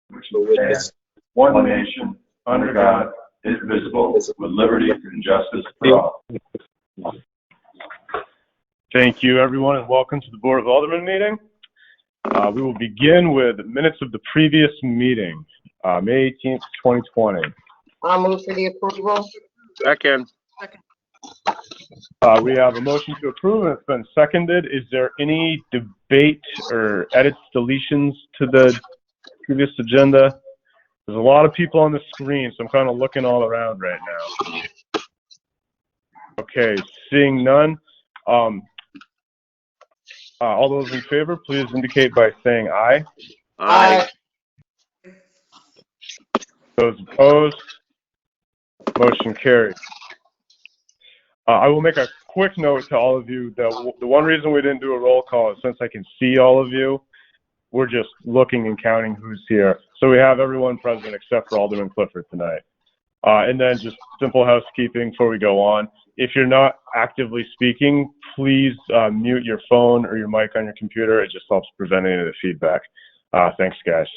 which will witness one nation, under God, indivisible, with liberty and justice for all. Thank you, everyone, and welcome to the Board of Aldermen meeting. We will begin with minutes of the previous meeting, May 18th, 2020. I'll move for the approval. Second. We have a motion to approve, and it's been seconded. Is there any debate or edits, deletions to the previous agenda? There's a lot of people on the screen, so I'm kind of looking all around right now. Okay, seeing none. All those in favor, please indicate by saying aye. Aye. Those opposed, motion carries. I will make a quick note to all of you that the one reason we didn't do a roll call is since I can see all of you, we're just looking and counting who's here. So we have everyone present except for Alderman Clifford tonight. And then just simple housekeeping before we go on. If you're not actively speaking, please mute your phone or your mic on your computer. It just helps prevent any of the feedback. Thanks, guys.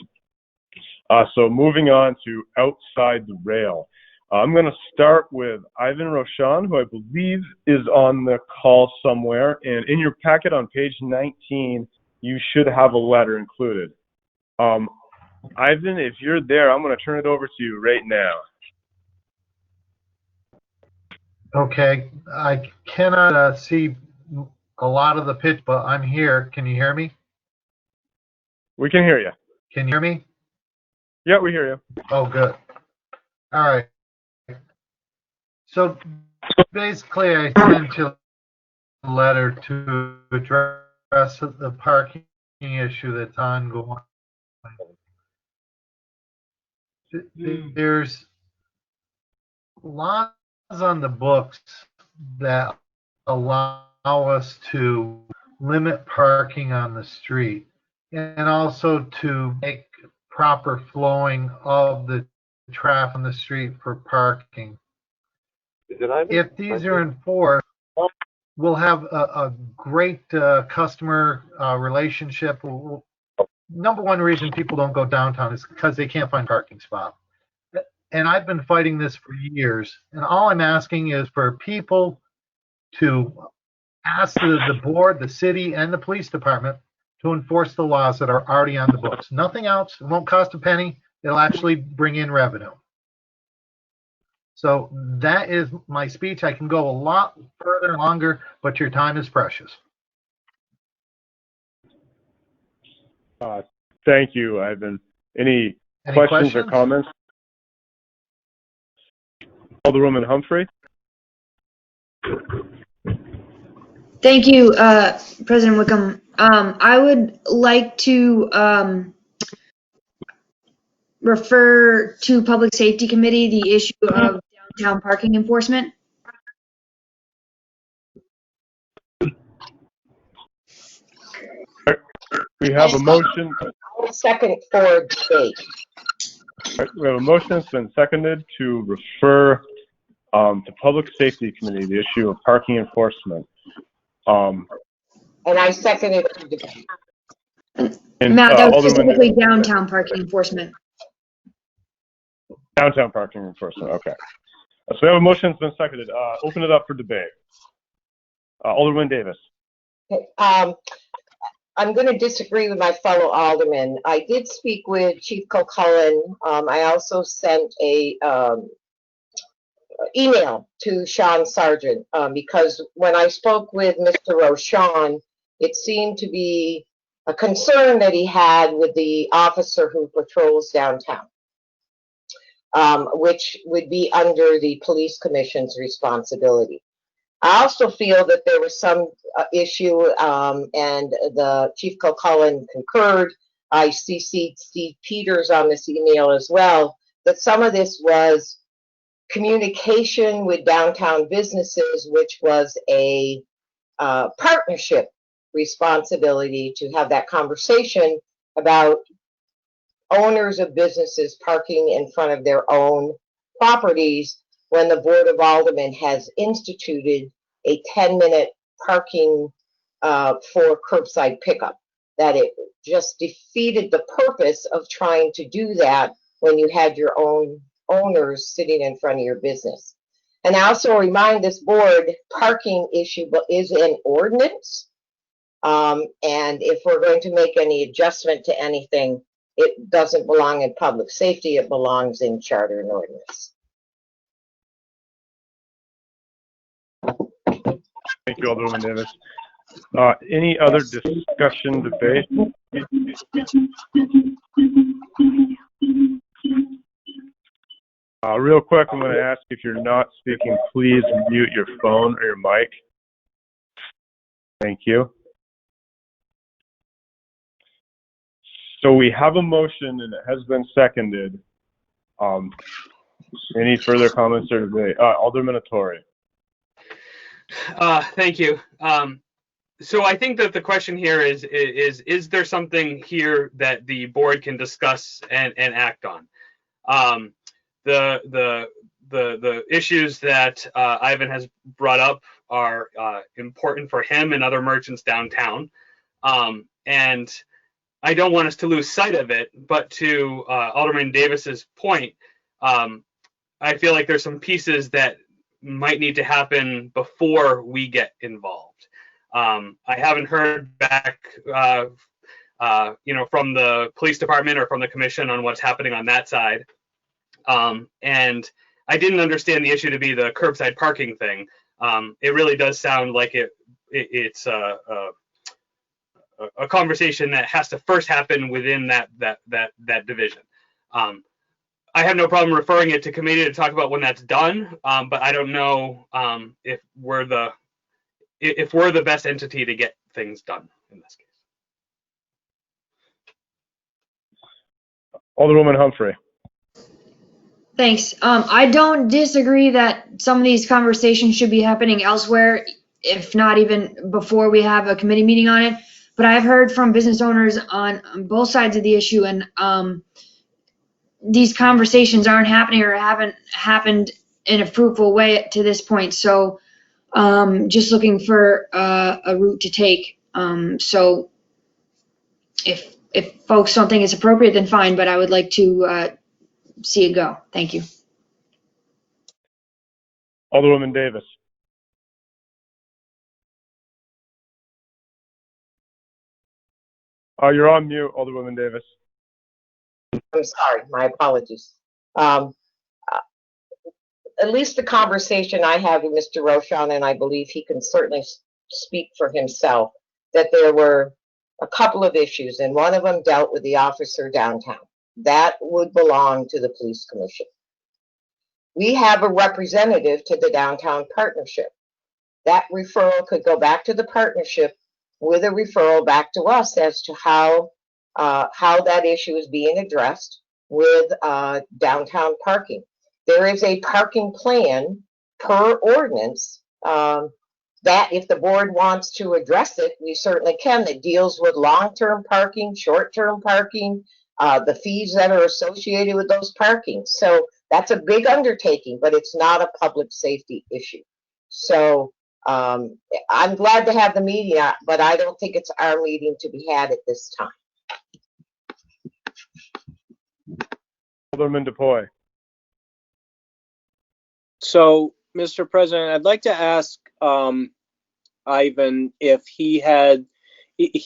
So moving on to outside the rail. I'm going to start with Ivan Roshan, who I believe is on the call somewhere. And in your packet on page 19, you should have a letter included. Ivan, if you're there, I'm going to turn it over to you right now. Okay, I cannot see a lot of the pitch, but I'm here. Can you hear me? We can hear you. Can you hear me? Yeah, we hear you. Oh, good. All right. So basically, I sent you a letter to address the parking issue that's ongoing. There's laws on the books that allow us to limit parking on the street and also to make proper flowing of the traffic on the street for parking. If these are enforced, we'll have a great customer relationship. Number one reason people don't go downtown is because they can't find a parking spot. And I've been fighting this for years. And all I'm asking is for people to ask the board, the city, and the police department to enforce the laws that are already on the books. Nothing else. It won't cost a penny. It'll actually bring in revenue. So that is my speech. I can go a lot further, longer, but your time is precious. Thank you, Ivan. Any questions or comments? Alderwoman Humphrey. Thank you, President Wickham. I would like to refer to Public Safety Committee the issue of downtown parking enforcement. We have a motion. Second for debate. We have a motion that's been seconded to refer to Public Safety Committee the issue of parking enforcement. And I seconded for debate. Matt, that was specifically downtown parking enforcement. Downtown parking enforcement, okay. So we have a motion that's been seconded. Open it up for debate. Alderman Davis. Okay, I'm going to disagree with my fellow aldermen. I did speak with Chief Kilcullen. I also sent a email to Sean Sargent because when I spoke with Mr. Roshan, it seemed to be a concern that he had with the officer who patrols downtown, which would be under the Police Commission's responsibility. I also feel that there was some issue, and the Chief Kilcullen concurred. I CC'd Steve Peters on this email as well, that some of this was communication with downtown businesses, which was a partnership responsibility to have that conversation about owners of businesses parking in front of their own properties when the Board of Aldermen has instituted a 10-minute parking for curbside pickup. that it just defeated the purpose of trying to do that when you had your own owners sitting in front of your business. And I also remind this board, parking issue is an ordinance. And if we're going to make any adjustment to anything, it doesn't belong in public safety, it belongs in charter and ordinance. Thank you, Alderman Davis. Any other discussion, debate? Real quick, I'm going to ask if you're not speaking, please mute your phone or your mic. Thank you. So we have a motion and it has been seconded. Any further comments or debate? Alderman Attore. Thank you. So I think that the question here is there something here that the board can discuss and act on? The issues that Ivan has brought up are important for him and other merchants downtown. And I don't want us to lose sight of it, but to Alderman Davis's point, I feel like there's some pieces that might need to happen before we get involved. I haven't heard back, from the police department or from the commission on what's happening on that side. And I didn't understand the issue to be the curbside parking thing. It really does sound like it's a conversation that has to first happen within that division. I have no problem referring it to committee to talk about when that's done, but I don't know if we're the best entity to get things done in this case. Alderwoman Humphrey. Thanks. I don't disagree that some of these conversations should be happening elsewhere, if not even before we have a committee meeting on it. But I've heard from business owners on both sides of the issue, and these conversations aren't happening or haven't happened in a fruitful way to this point. So just looking for a route to take. So if folks don't think it's appropriate, then fine, but I would like to see it go. Thank you. Alderwoman Davis. You're on mute, Alderwoman Davis. I'm sorry, my apologies. At least the conversation I had with Mr. Roshan, and I believe he can certainly speak for himself, that there were a couple of issues, and one of them dealt with the officer downtown. That would belong to the police commission. We have a representative to the downtown partnership. That referral could go back to the partnership with a referral back to us as to how that issue is being addressed with downtown parking. There is a parking plan per ordinance that if the board wants to address it, we certainly can. That deals with long-term parking, short-term parking, the fees that are associated with those parkings. So that's a big undertaking, but it's not a public safety issue. So I'm glad to have the meeting, but I don't think it's our meeting to be had at this time. Alderman DePoy. So, Mr. President, I'd like to ask Ivan if he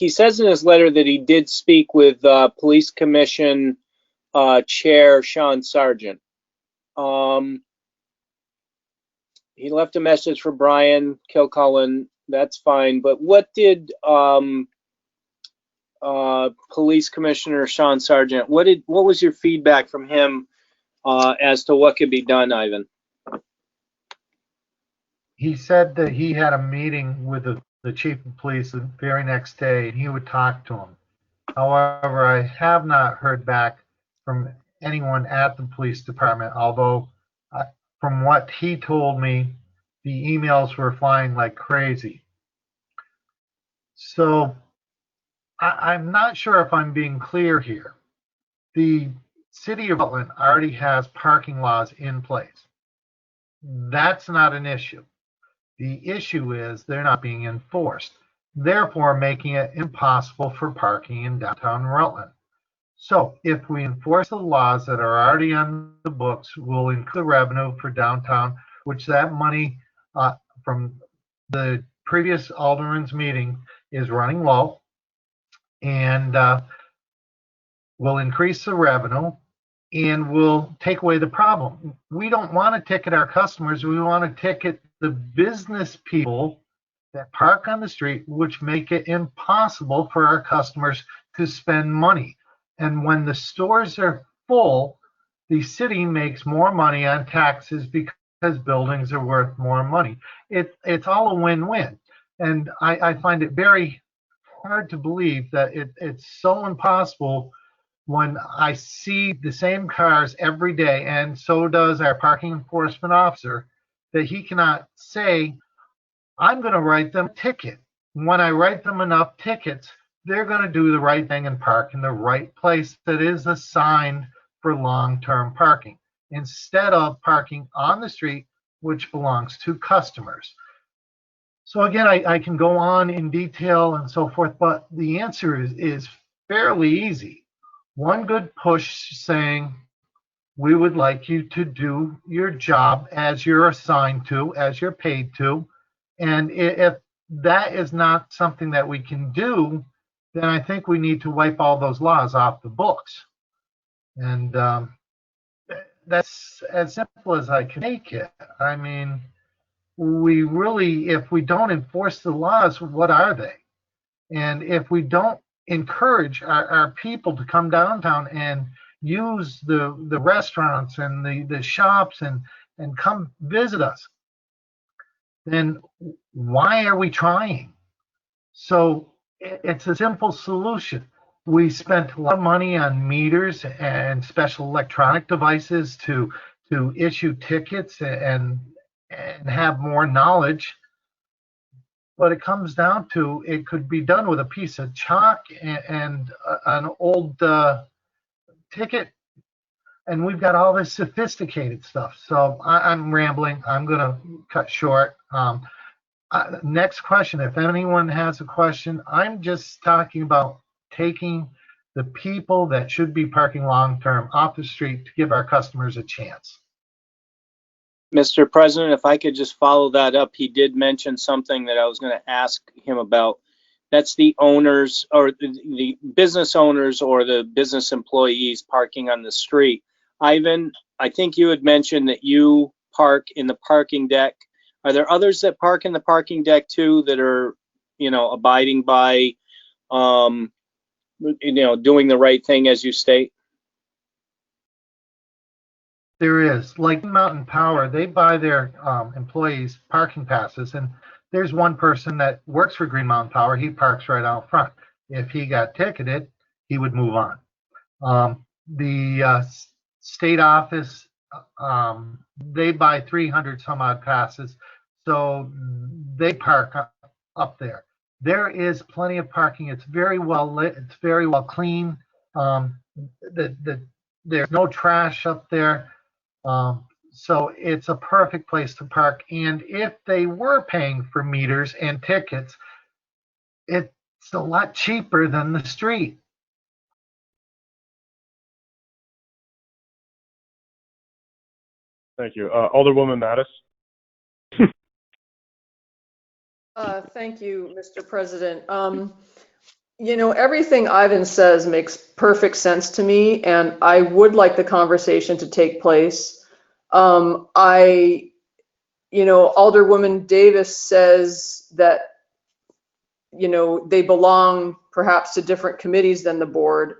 says in his letter that he did speak with Police Commission Chair Sean Sargent. He left a message for Brian Kilcullen, that's fine, but what did Police Commissioner Sean Sargent, what was your feedback from him as to what could be done, Ivan? He said that he had a meeting with the chief of police the very next day, and he would talk to him. However, I have not heard back from anyone at the police department, although from what he told me, the emails were flying like crazy. So I'm not sure if I'm being clear here. The city of Rutland already has parking laws in place. That's not an issue. The issue is they're not being enforced. therefore making it impossible for parking in downtown Rutland. So if we enforce the laws that are already on the books, we'll increase the revenue for downtown, which that money from the previous Alderman's meeting is running low, and we'll increase the revenue and we'll take away the problem. We don't want to ticket our customers. We want to ticket the business people that park on the street, which make it impossible for our customers to spend money. And when the stores are full, the city makes more money on taxes because buildings are worth more money. It's all a win-win. And I find it very hard to believe that it's so impossible when I see the same cars every day, and so does our parking enforcement officer, that he cannot say, I'm going to write them a ticket. When I write them enough tickets, they're going to do the right thing and park in the right place that is assigned for long-term parking, instead of parking on the street, which belongs to customers. So again, I can go on in detail and so forth, but the answer is fairly easy. One good push saying, we would like you to do your job as you're assigned to, as you're paid to. And if that is not something that we can do, then I think we need to wipe all those laws off the books. And that's as simple as I can make it. I mean, we really, if we don't enforce the laws, what are they? And if we don't encourage our people to come downtown and use the restaurants and the shops and come visit us, then why are we trying? So it's a simple solution. We spent a lot of money on meters and special electronic devices to issue tickets and have more knowledge. But it comes down to, it could be done with a piece of chalk and an old ticket, and we've got all this sophisticated stuff. So I'm rambling. I'm going to cut short. Next question. If anyone has a question, I'm just talking about taking the people that should be parking long-term off the street to give our customers a chance. Mr. President, if I could just follow that up, he did mention something that I was going to ask him about. That's the owners, or the business owners or the business employees parking on the street. Ivan, I think you had mentioned that you park in the parking deck. Are there others that park in the parking deck too that are, abiding by, doing the right thing as you state? There is. Like Mountain Power, they buy their employees parking passes, and there's one person that works for Green Mountain Power. He parks right out front. If he got ticketed, he would move on. The state office, they buy 300 some odd passes, so they park up there. There is plenty of parking. It's very well lit. It's very well clean. There's no trash up there. So it's a perfect place to park. And if they were paying for meters and tickets, it's a lot cheaper than the street. Thank you. Alderwoman Mattis. Thank you, Mr. President. Everything Ivan says makes perfect sense to me, and I would like the conversation to take place. Alderwoman Davis says that, they belong perhaps to different committees than the board.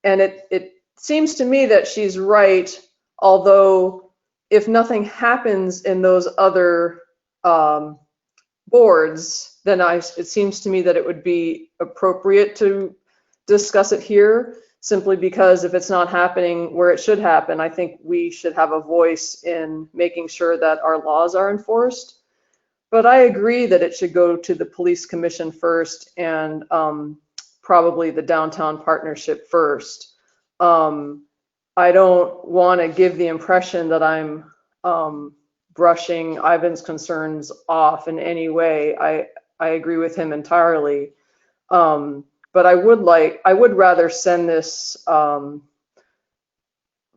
And it seems to me that she's right, although if nothing happens in those other boards, then it seems to me that it would be appropriate to discuss it here, simply because if it's not happening where it should happen, I think we should have a voice in making sure that our laws are enforced. But I agree that it should go to the police commission first, and probably the downtown partnership first. I don't want to give the impression that I'm brushing Ivan's concerns off in any way. I agree with him entirely. But I would rather send this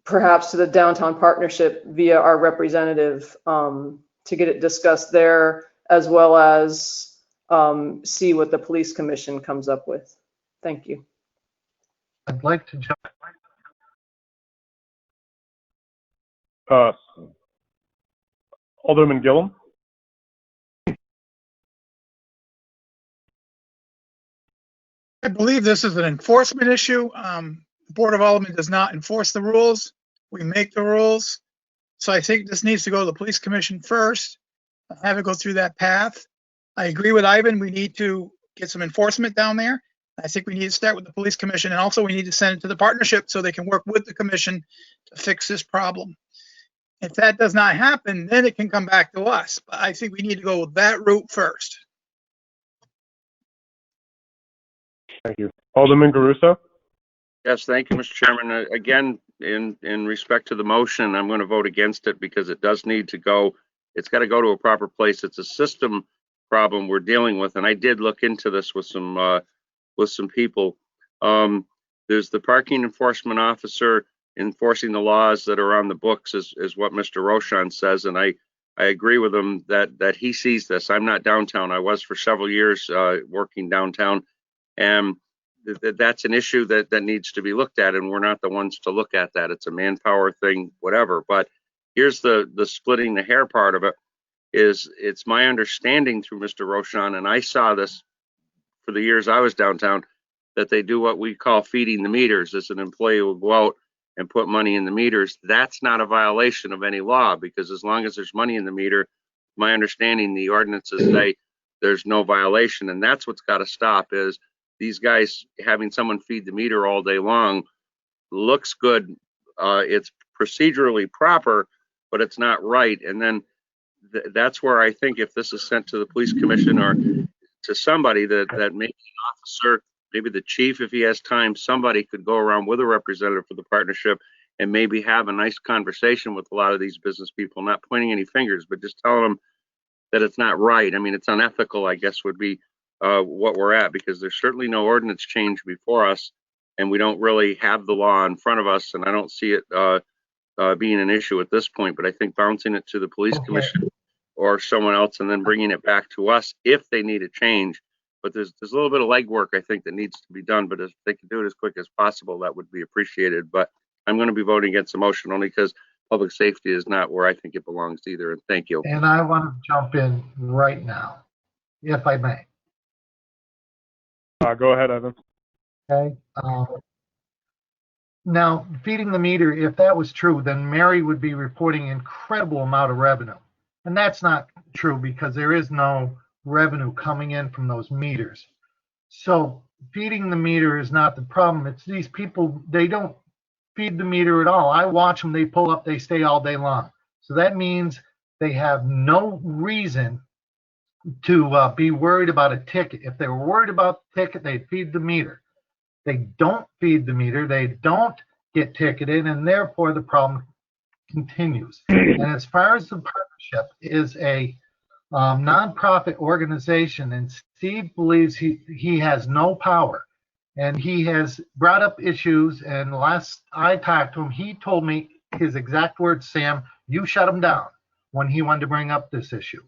perhaps to the downtown partnership via our representative to get it discussed there, as well as see what the police commission comes up with. Thank you. I'd like to jump. Alderman Gillum? I believe this is an enforcement issue. The Board of Aldermen does not enforce the rules. We make the rules. So I think this needs to go to the police commission first, have it go through that path. I agree with Ivan. We need to get some enforcement down there. I think we need to start with the police commission, and also we need to send it to the partnership so they can work with the commission to fix this problem. If that does not happen, then it can come back to us. But I think we need to go that route first. Thank you. Alderman Garuso? Yes, thank you, Mr. Chairman. Again, in respect to the motion, I'm going to vote against it because it does need to go. It's got to go to a proper place. It's a system problem we're dealing with, and I did look into this with some people. There's the parking enforcement officer enforcing the laws that are on the books, is what Mr. Roshan says, and I agree with him that he sees this. I'm not downtown. I was for several years working downtown, and that's an issue that needs to be looked at, and we're not the ones to look at that. It's a manpower thing, whatever. But here's the splitting the hair part of it. It's my understanding through Mr. Roshan, and I saw this for the years I was downtown, that they do what we call feeding the meters. As an employee will go out and put money in the meters. That's not a violation of any law, because as long as there's money in the meter, my understanding, the ordinances say there's no violation, and that's what's got to stop. Is these guys having someone feed the meter all day long looks good. It's procedurally proper, but it's not right. And then that's where I think if this is sent to the police commission or to somebody that maybe an officer, maybe the chief, if he has time, somebody could go around with a representative for the partnership and maybe have a nice conversation with a lot of these business people, not pointing any fingers, but just telling them that it's not right. I mean, it's unethical, I guess, would be what we're at, because there's certainly no ordinance change before us, and we don't really have the law in front of us, and I don't see it being an issue at this point. But I think bouncing it to the police commission or someone else and then bringing it back to us if they need a change. But there's a little bit of legwork, I think, that needs to be done. But if they can do it as quick as possible, that would be appreciated. But I'm going to be voting against the motion only because public safety is not where I think it belongs either. And thank you. And I want to jump in right now, if I may. Go ahead, Evan. Okay. Now, feeding the meter, if that was true, then Mary would be reporting an incredible amount of revenue. And that's not true, because there is no revenue coming in from those meters. So feeding the meter is not the problem. It's these people, they don't feed the meter at all. I watch them, they pull up, they stay all day long. So that means they have no reason to be worried about a ticket. If they were worried about the ticket, they'd feed the meter. They don't feed the meter, they don't get ticketed, and therefore the problem continues. And as far as the partnership is a nonprofit organization, and Steve believes he has no power, and he has brought up issues, and last I talked to him, he told me his exact words, Sam, you shut him down, when he wanted to bring up this issue.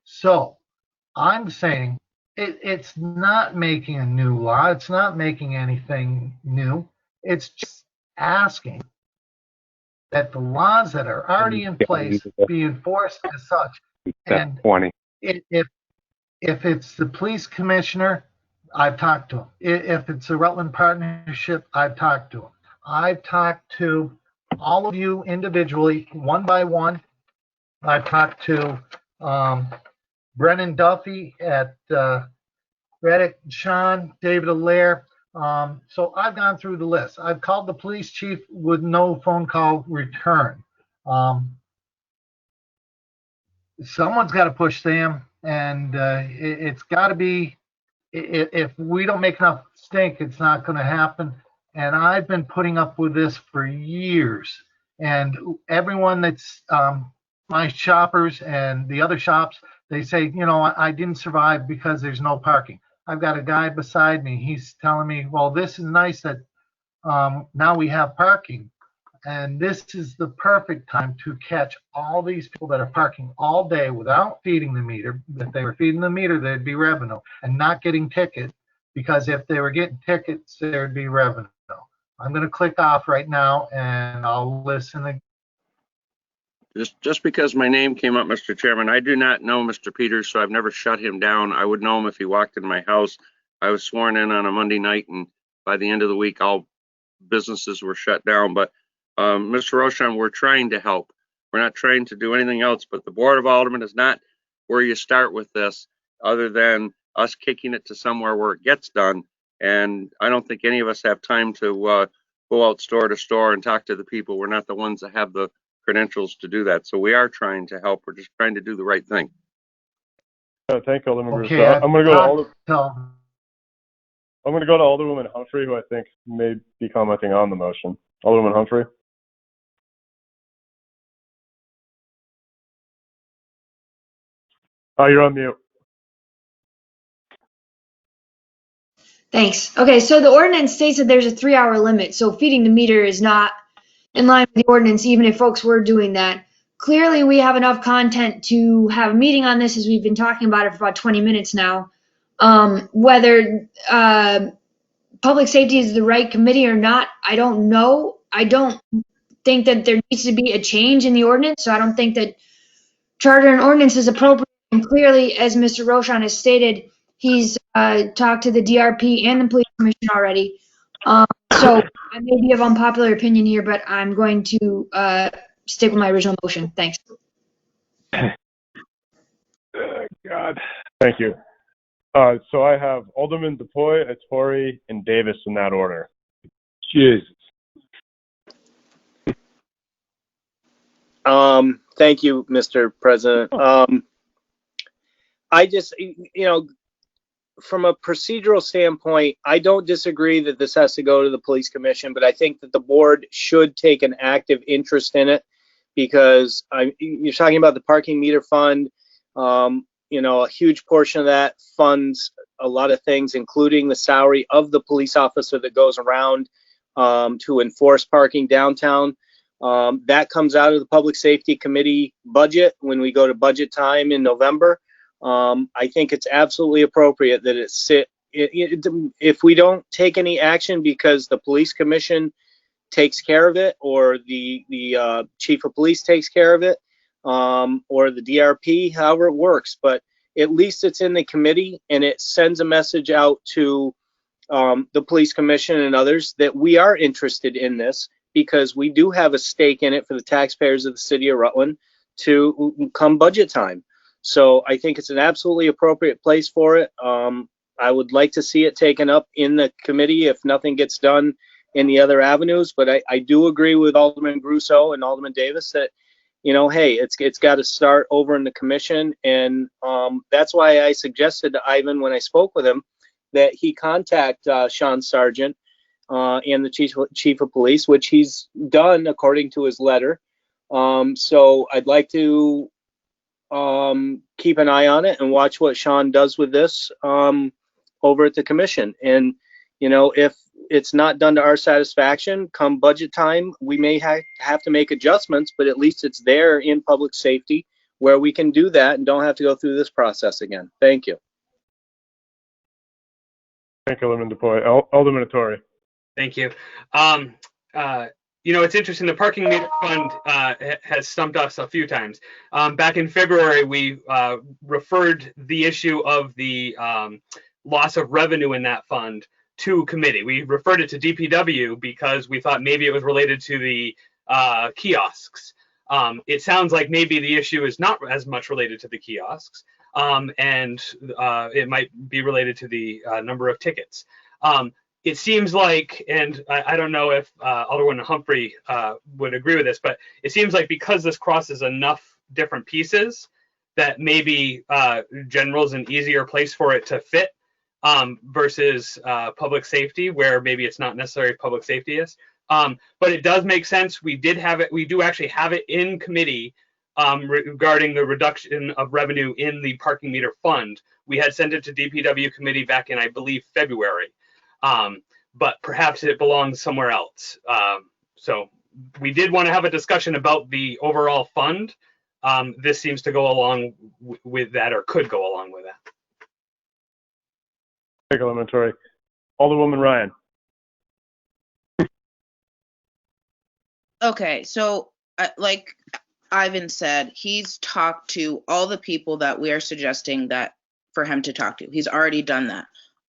So I'm saying it's not making a new law. It's not making anything new. It's just asking that the laws that are already in place be enforced as such. And if it's the police commissioner, I've talked to him. If it's the Rutland partnership, I've talked to him. I've talked to all of you individually, one by one. I've talked to Brennan Duffy at Reddick, Sean, David Allaire. So I've gone through the list. I've called the police chief with no phone call return. Someone's got to push Sam, and it's got to be, if we don't make enough stink, it's not going to happen. And I've been putting up with this for years. And everyone that's my shoppers and the other shops, they say, you know, I didn't survive because there's no parking. I've got a guy beside me. He's telling me, well, this is nice that now we have parking. And this is the perfect time to catch all these people that are parking all day without feeding the meter. If they were feeding the meter, there'd be revenue, and not getting tickets, because if they were getting tickets, there'd be revenue. I'm going to click off right now and I'll listen again. Just because my name came up, Mr. Chairman, I do not know Mr. Peters, so I've never shut him down. I would know him if he walked in my house. I was sworn in on a Monday night, and by the end of the week, all businesses were shut down. But Mr. Roshan, we're trying to help. We're not trying to do anything else, but the Board of Aldermen is not where you start with this, other than us kicking it to somewhere where it gets done. And I don't think any of us have time to go out store to store and talk to the people. We're not the ones that have the credentials to do that. So we are trying to help. We're just trying to do the right thing. Thank you, Alderman Okay, Russo. I'm going to go to I've Alderwoman Humphrey, who I think may be commenting on the motion. Alderwoman Humphrey. Oh, you're on mute. Thanks. Okay, so the ordinance states that there's a 3-hour limit, so feeding the meter is not in line with the ordinance, even if folks were doing that. Clearly, we have enough content to have a meeting on this, as we've been talking about it for about 20 minutes now. Whether public safety is the right committee or not, I don't know. I don't think that there needs to be a change in the ordinance, so I don't think that charter and ordinance is appropriate. And clearly, as Mr. Roshan has stated, he's talked to the DRP and the police commission already. So I may be of unpopular opinion here, but I'm going to stick with my original motion. Thanks. God. Thank you. So I have Alderman DePoy, Ettore, and Davis in that order. Jesus. Thank you, Mr. President. I just, you know, from a procedural standpoint, I don't disagree that this has to go to the police commission, but I think that the board should take an active interest in it, because you're talking about the parking meter fund. You know, a huge portion of that funds a lot of things, including the salary of the police officer that goes around to enforce parking downtown. That comes out of the Public Safety Committee budget when we go to budget time in November. I think it's absolutely appropriate that it sit. If we don't take any action because the police commission takes care of it, or the chief of police takes care of it, or the DRP, however it works, but at least it's in the committee and it sends a message out to the police commission and others that we are interested in this, because we do have a stake in it for the taxpayers of the city of Rutland to come budget time. So I think it's an absolutely appropriate place for it. I would like to see it taken up in the committee if nothing gets done in the other avenues. But I do agree with Alderman Russo and Alderman Davis that, you know, hey, it's got to start over in the commission. And that's why I suggested to Ivan when I spoke with him that he contact Sean Sargent and the chief of police, which he's done according to his letter. So I'd like to keep an eye on it and watch what Sean does with this over at the commission. And, you know, if it's not done to our satisfaction come budget time, we may have to make adjustments, but at least it's there in public safety where we can do that and don't have to go through this process again. Thank you. Thank you, Alderman DePoy. Alderman Ettore. Thank you. You know, it's interesting. The parking meter fund has stumped us a few times. Back in February, we referred the issue of the loss of revenue in that fund to committee. We referred it to DPW because we thought maybe it was related to the kiosks. It sounds like maybe the issue is not as much related to the kiosks, and it might be related to the number of tickets. It seems like, and I don't know if Alderman Humphrey would agree with this, but it seems like because this crosses enough different pieces that maybe general is an easier place for it to fit versus public safety, where maybe it's not necessarily public safety is. But it does make sense. We did have it. We do actually have it in committee regarding the reduction of revenue in the parking meter fund. We had sent it to DPW committee back in, I believe, February, but perhaps it belongs somewhere else. So we did want to have a discussion about the overall fund. This seems to go along with that, or could go along with that. Take elementary. Alderwoman Ryan. Okay, so like Ivan said, he's talked to all the people that we are suggesting that for him to talk to. He's already done that.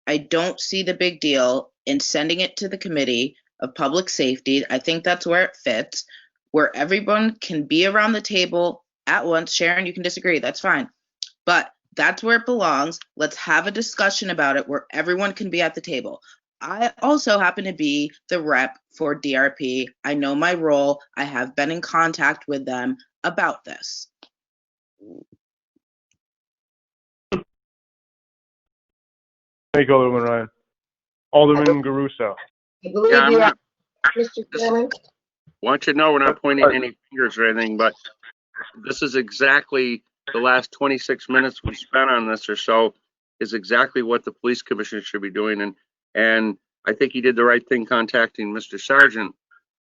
I don't see the big deal in sending it to the Committee of Public Safety. I think that's where it fits, where everyone can be around the table at once. Sharon, you can disagree, that's fine. But that's where it belongs. Let's have a discussion about it where everyone can be at the table. I also happen to be the rep for DRP. I know my role. I have been in contact with them about this. Thank you, Alderwoman Ryan. Alderman Garuso. I believe Yeah, you are, Mr. Chairman. Want you to know we're not pointing any fingers or anything, but this is exactly the last 26 minutes we spent on this or so is exactly what the police commissioner should be doing. And I think he did the right thing contacting Mr. Sargent.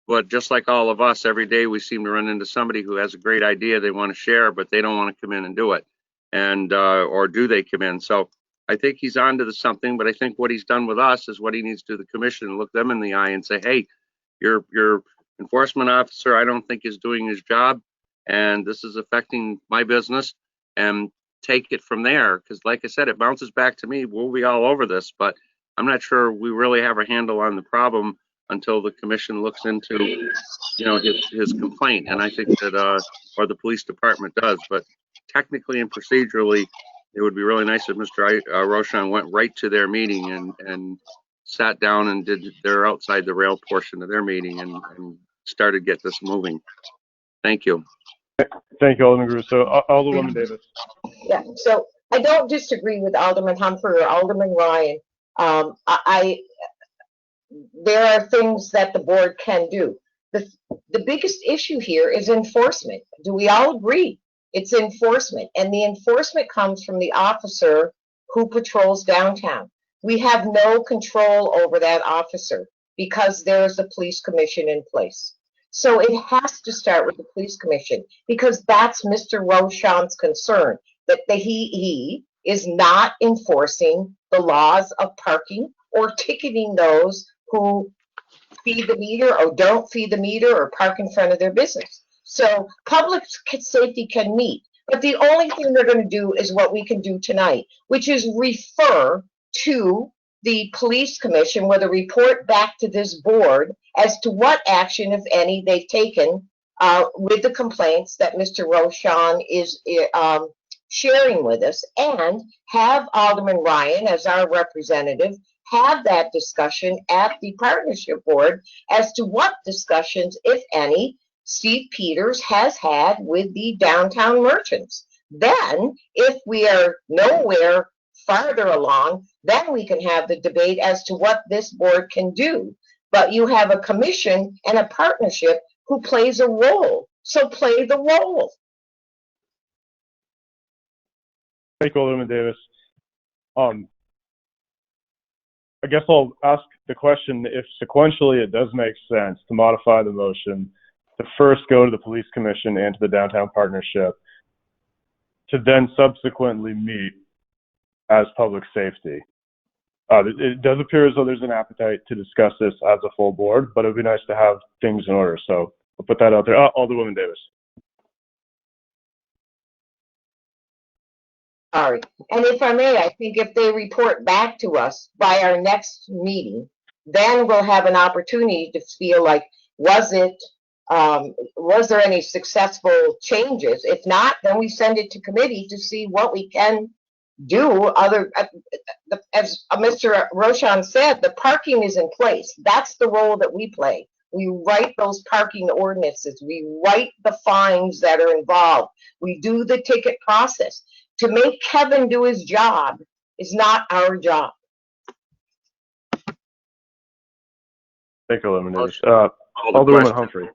But just like all of us, every day we seem to run into somebody who has a great idea they want to share, but they don't want to come in and do it. And, or do they come in? So I think he's onto the something, but I think what he's done with us is what he needs to do to the commission and look them in the eye and say, hey, your enforcement officer, I don't think is doing his job. And this is affecting my business, and take it from there. Because like I said, it bounces back to me. We'll be all over this, but I'm not sure we really have a handle on the problem until the commission looks into, you know, his complaint. And I think that, or the police department does, but technically and procedurally, it would be really nice if Mr. Roshan went right to their meeting and sat down and did their outside the rail portion of their meeting and started get this moving. Thank you. Thank you, Alderman Garuso. Alderwoman Davis. Yeah, so I don't disagree with Alderman Humphrey or Alderman Ryan. There are things that the board can do. The biggest issue here is enforcement. Do we all agree? It's enforcement, and the enforcement comes from the officer who patrols downtown. We have no control over that officer because there's a police commission in place. So it has to start with the police commission, because that's Mr. Roshan's concern, that he is not enforcing the laws of parking or ticketing those who feed the meter or don't feed the meter or park in front of their business. So public safety can meet, but the only thing they're going to do is what we can do tonight, which is refer to the police commission with a report back to this board as to what action, if any, they've taken with the complaints that Mr. Roshan is sharing with us, and have Alderman Ryan as our representative have that discussion at the partnership board as to what discussions, if any, Steve Peters has had with the downtown merchants. Then, if we are nowhere farther along, then we can have the debate as to what this board can do. But you have a commission and a partnership who plays a role. So play the role. Thank you, Alderman Davis. I guess I'll ask the question if sequentially it does make sense to modify the motion to first go to the police commission and to the downtown partnership, to then subsequently meet as public safety. It does appear as though there's an appetite to discuss this as a full board, but it would be nice to have things in order. So I'll put that out there. Alderwoman Davis. All right. And if I may, I think if they report back to us by our next meeting, then we'll have an opportunity to feel like, was there any successful changes? If not, then we send it to committee to see what we can do. As Mr. Roshan said, the parking is in place. That's the role that we play. We write those parking ordinances. We write the fines that are involved. We do the ticket process. To make Kevin do his job is not our job. Thank you, Alderman Davis. Alderwoman Humphrey.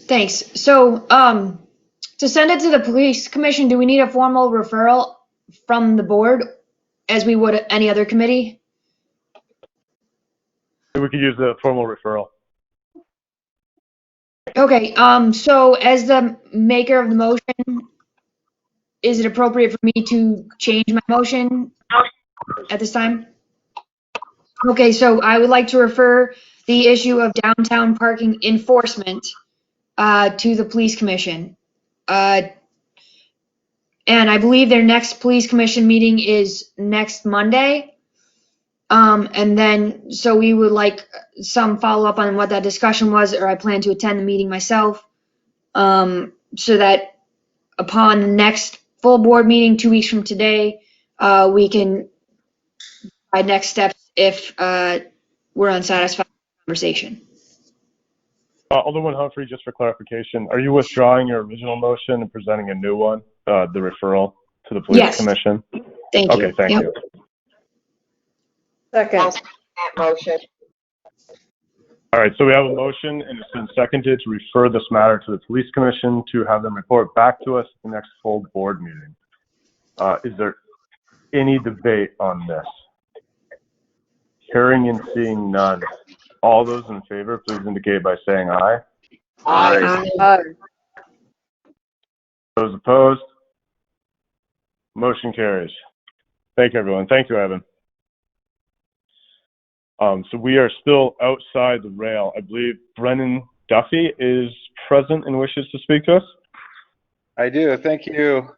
Thanks. So, To send it to the police commission, do we need a formal referral from the board as we would any other committee? We could use the formal referral. Okay, so as the maker of the motion, is it appropriate for me to change my motion at this time? Okay, so I would like to refer the issue of downtown parking enforcement to the police commission. And I believe their next police commission meeting is next Monday. And then, so we would like some follow-up on what that discussion was, or I plan to attend the meeting myself. So that upon the next full board meeting, 2 weeks from today, we can provide next steps if we're unsatisfied with the conversation. Alderman Humphrey, just for clarification, are you withdrawing your original motion and presenting a new one, the referral to the police commission? Thank you. Okay, thank you. Second. I'll second that motion. All right, so we have a motion and it's been seconded to refer this matter to the police commission to have them report back to us at the next full board meeting. Is there any debate on this? Hearing and seeing none. All those in favor, please indicate by saying aye. Aye. Aye. Those opposed? Motion carries. Thank you, everyone. Thank you, Evan. So we are still outside the rail. I believe Brennan Duffy is present and wishes to speak to us. I do. Thank you,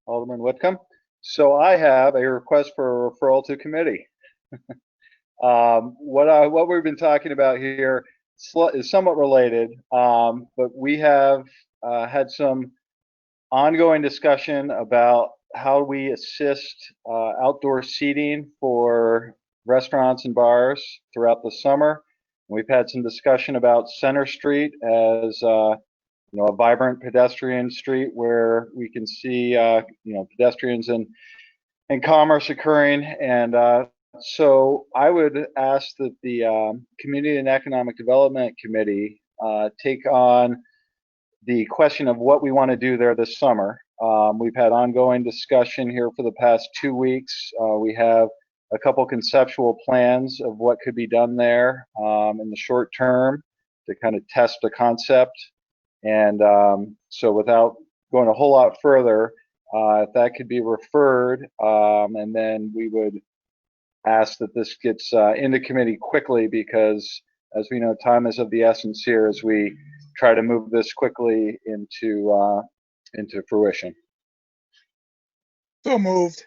Alderman Whitcomb. So I have a request for a referral to committee. What we've been talking about here is somewhat related, but we have had some ongoing discussion about how we assist outdoor seating for restaurants and bars throughout the summer. We've had some discussion about Center Street as a vibrant pedestrian street where we can see pedestrians and commerce occurring. And so I would ask that the Community and Economic Development Committee take on the question of what we want to do there this summer. We've had ongoing discussion here for the past 2 weeks. We have a couple conceptual plans of what could be done there in the short term to kind of test the concept. And so without going a whole lot further, if that could be referred, and then we would ask that this gets into committee quickly, because as we know, time is of the essence here as we try to move this quickly into fruition. So moved.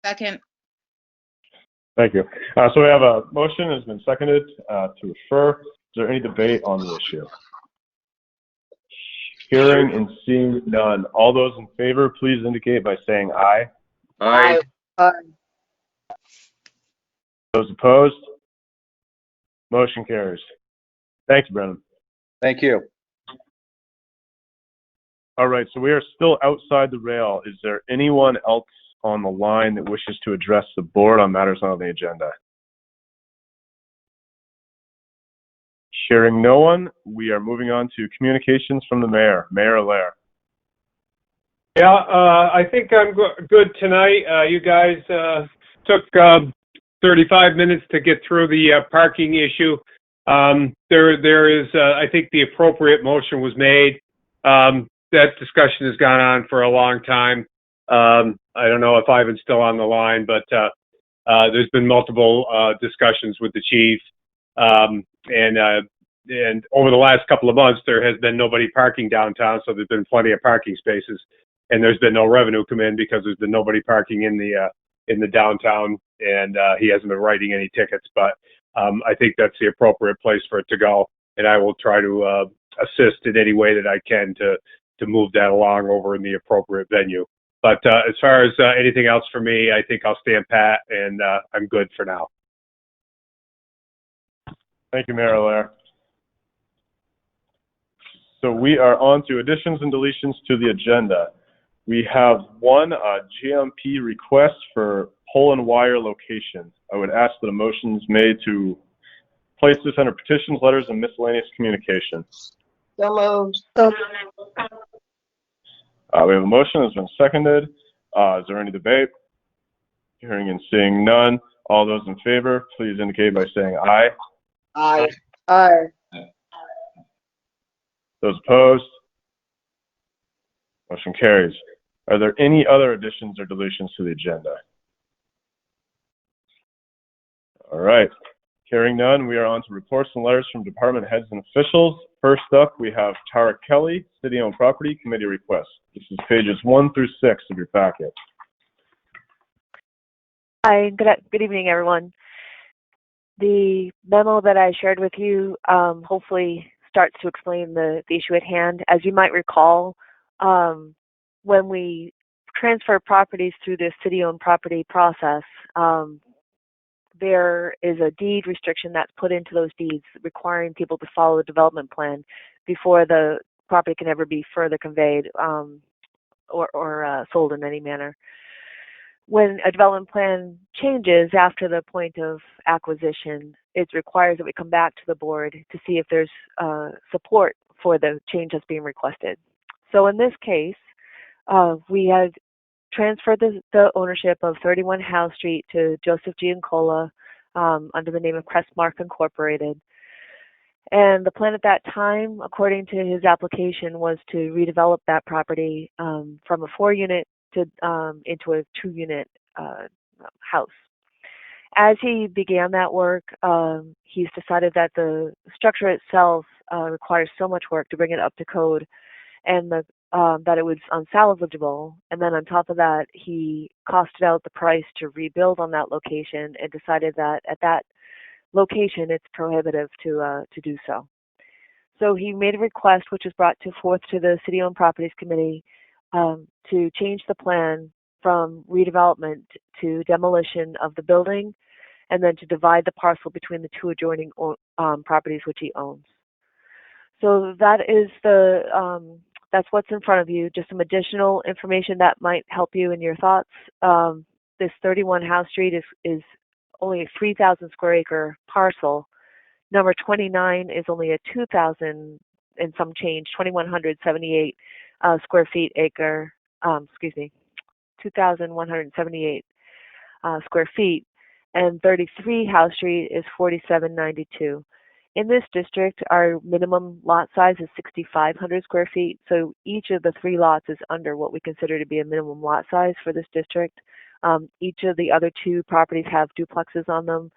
Second. Thank you. So we have a motion that has been seconded to refer. Is there any debate on the issue? Hearing and seeing none. All those in favor, please indicate by saying aye. Aye. Aye. Those opposed? Motion carries. Thank you, Brennan. Thank you. All right, so we are still outside the rail. Is there anyone else on the line that wishes to address the board on matters not on the agenda? Hearing no one, we are moving on to communications from the mayor. Mayor Allaire. Yeah, I think I'm good tonight. You guys took 35 minutes to get through the parking issue. There is, I think the appropriate motion was made. That discussion has gone on for a long time. I don't know if Ivan's still on the line, but there's been multiple discussions with the chief. And over the last couple of months, there has been nobody parking downtown, so there's been plenty of parking spaces. And there's been no revenue come in because there's been nobody parking in the downtown, and he hasn't been writing any tickets. But I think that's the appropriate place for it to go, and I will try to assist in any way that I can to move that along over in the appropriate venue. But as far as anything else for me, I think I'll stand pat, and I'm good for now. Thank you, Mayor Allaire. So we are on to additions and deletions to the agenda. We have one GMP request for pole and wire location. I would ask that a motion is made to place this under petitions, letters, and miscellaneous communication. So moved. We have a motion that's been seconded. Is there any debate? Hearing and seeing none. All those in favor, please indicate by saying aye. Aye. Aye. Those opposed? Motion carries. Are there any other additions or deletions to the agenda? All right. Hearing none, we are on to reports and letters from department heads and officials. First up, we have Tara Kelly, City-Owned Property Committee request. This is pages 1 through 6 of your packet. Hi, good evening, everyone. The memo that I shared with you hopefully starts to explain the issue at hand. As you might recall, when we transfer properties through the city-owned property process, there is a deed restriction that's put into those deeds requiring people to follow the development plan before the property can ever be further conveyed or sold in any manner. When a development plan changes after the point of acquisition, it requires that we come back to the board to see if there's support for the change that's being requested. So in this case, we had transferred the ownership of 31 Howe Street to Joseph Giancola under the name of Crestmark Incorporated. And the plan at that time, according to his application, was to redevelop that property from a 4-unit to into a 2-unit house. As he began that work, he's decided that the structure itself requires so much work to bring it up to code, and that it was unsalvageable. And then on top of that, he costed out the price to rebuild on that location and decided that at that location it's prohibitive to do so. So he made a request, which was brought forth to the City-Owned Properties Committee, to change the plan from redevelopment to demolition of the building, and then to divide the parcel between the 2 adjoining properties which he owns. So that is that's what's in front of you. Just some additional information that might help you in your thoughts. This 31 Howe Street is only a 3,000 square acre parcel. Number 29 is only a 2,000 and some change, 2,178 square feet acre, 2,178 square feet, and 33 Howe Street is 4,792. In this district, our minimum lot size is 6,500 square feet, so each of the 3 lots is under what we consider to be a minimum lot size for this district. Each of the other 2 properties have duplexes on them,